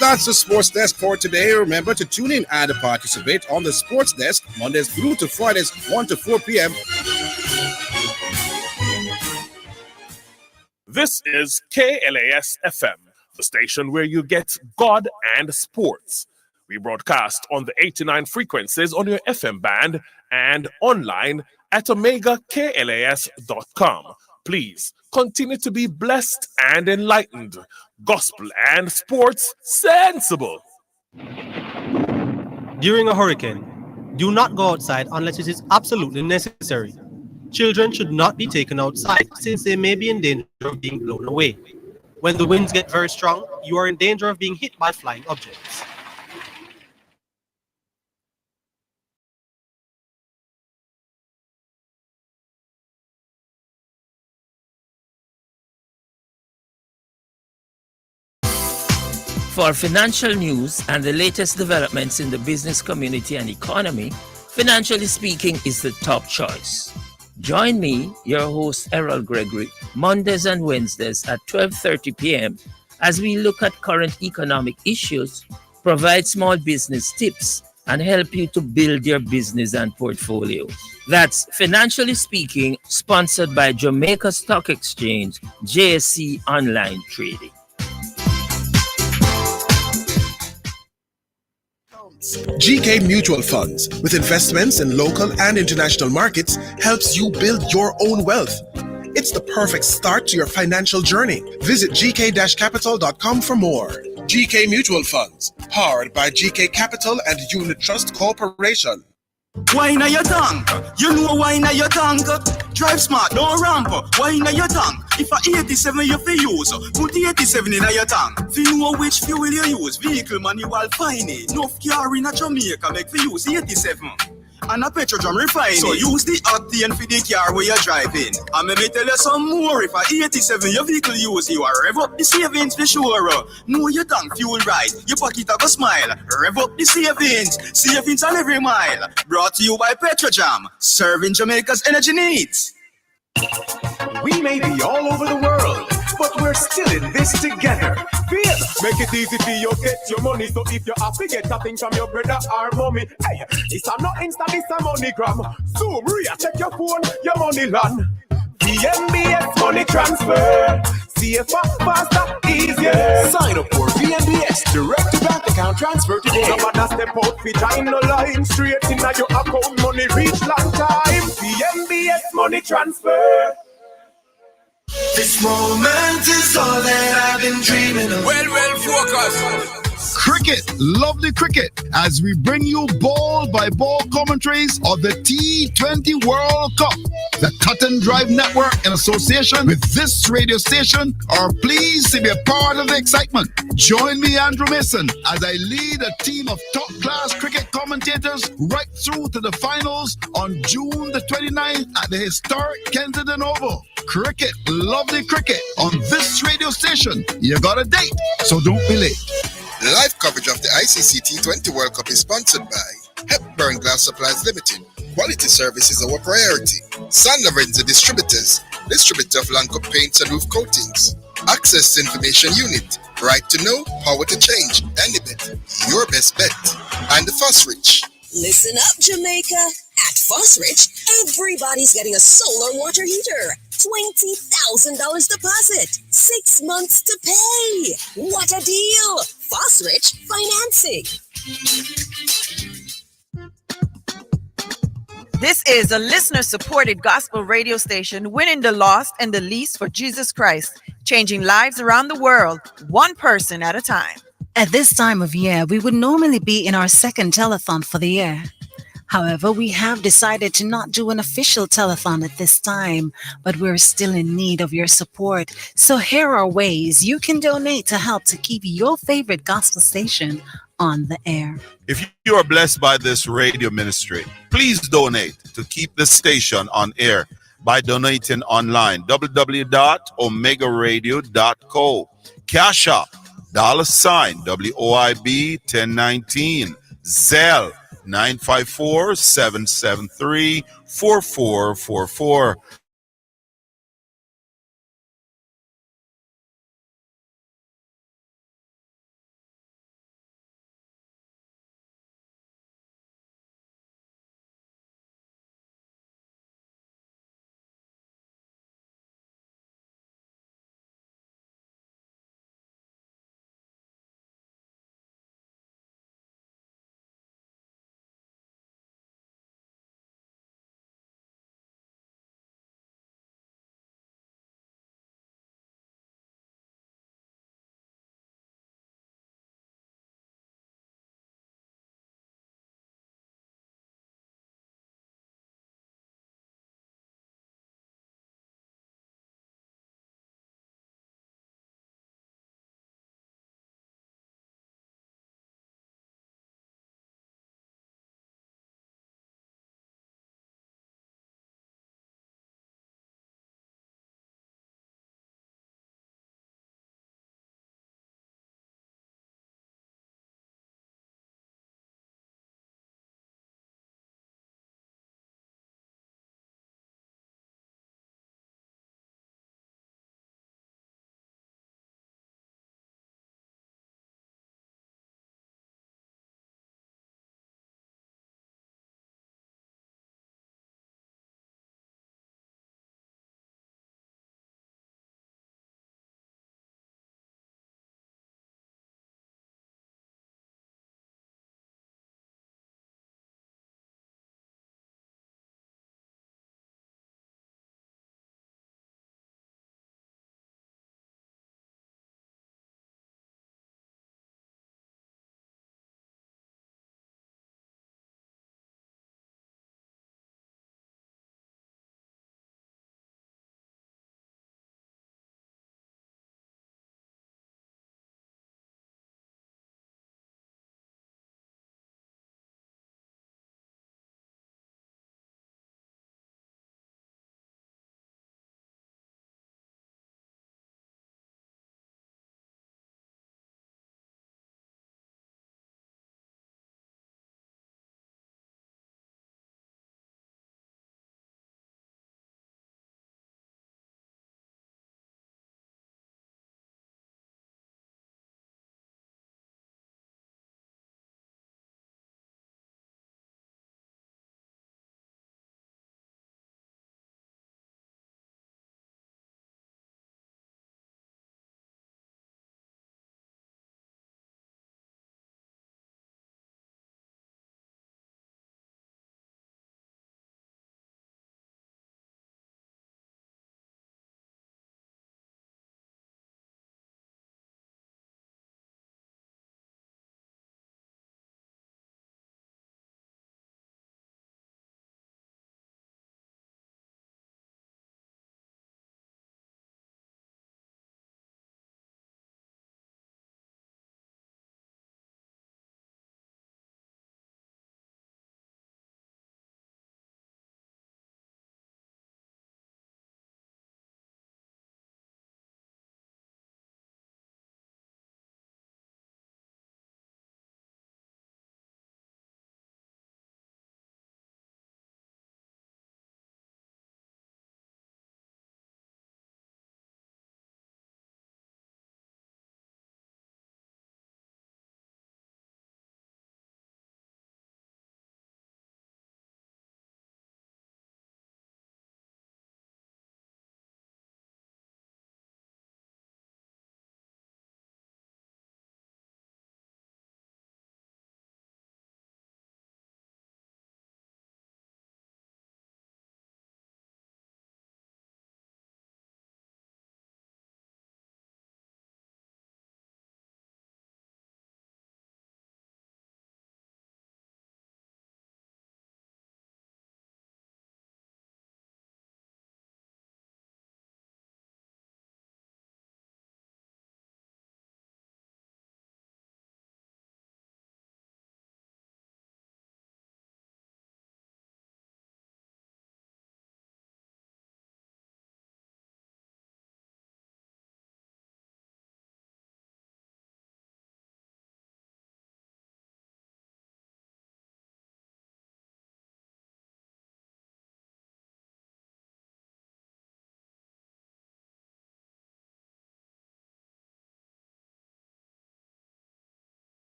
That's the Sports Desk for today. Remember to tune in and participate on the Sports Desk Mondays through to Fridays, 1 to 4 p.m. This is KLAS FM, the station where you get God and sports. We broadcast on the 89 frequencies on your FM band and online at omegaklas.com. please continue to be blessed and enlightened. Gospel and sports sensible. During a hurricane, do not go outside unless it is absolutely necessary. Children should not be taken outside since they may be in danger of being blown away. When the winds get very strong, you are in danger of being hit by flying objects. For financial news and the latest developments in the business community and economy, Financially Speaking is the top choice. Join me, your host Errol Gregory, Mondays and Wednesdays at 12:30 p.m. as we look at current economic issues, provide small business tips, and help you to build your business and portfolio. That's Financially Speaking, sponsored by Jamaica Stock Exchange, JSE Online Trading. GK Mutual Funds, with investments in local and international markets, helps you build your own wealth. It's the perfect start to your financial journey. Visit gk-capital.com for more. GK Mutual Funds, powered by GK Capital and Unit Trust Corporation. Wine your tongue, you know wine your tongue. Drive smart, don't ramp. Wine your tongue. If a 87 you fi use, put 87 in your tongue. Fi know which fuel you use, vehicle manual fine. Enough car in a Jamaica make fi use 87. And a petrol refine. So use the octane for the car where you're driving. And let me tell you some more. If a 87 your vehicle use, you are rev up the savings for sure. Know your tank fuel right, your pocket have a smile. Rev up the savings on every mile. Brought to you by Petrojam, serving Jamaica's energy needs. We may be all over the world, but we're still in this together. Feel, make it easy for you get your money. So if you have to get a thing from your brother or mommy, hey, it's a not Insta, it's a MoneyGram. Zoom, Ria, check your phone, your money land. VMBS money transfer, safer, faster, easier. Sign up for VMBS direct to bank account transfer today. No matter step out, fit in the line, straight in your account, money reach long time. VMBS money transfer. This moment is all that I've been dreaming of. Well, focus. Cricket, lovely cricket, as we bring you ball-by-ball commentaries of the T20 World Cup. The Cut and Drive Network, in association with this radio station, are pleased to be a part of the excitement. Join me, Andrew Mason, as I lead a team of top-class cricket commentators right through to the finals on June the 29th at the historic Kensington Oval. Cricket, lovely cricket, on this radio station. You got a date, so don't be late. Live coverage of the ICC T20 World Cup is sponsored by Hepburn Glass Supplies Limited. Quality service is our priority. San Lorenzo Distributors, distributor of Lanco paints and roof coatings. Access Information Unit, right to know, power to change. Any bet, your best bet. And the Fosrich. Listen up, Jamaica. At Fosrich, everybody's getting a solar water heater. $20,000 deposit. 6 months to pay. What a deal! Fosrich Financing. This is a listener-supported gospel radio station winning the lost and the least for Jesus Christ, changing lives around the world, one person at a time. At this time of year, we would normally be in our second telethon for the year. However, we have decided to not do an official telethon at this time, but we're still in need of your support. So here are ways you can donate to help to keep your favorite gospel station on the air. If you are blessed by this radio ministry, please donate to keep the station on air by donating online, www.omegaradio.co. Cash App, $, WOIB 1019, Zelle 954-773-4444.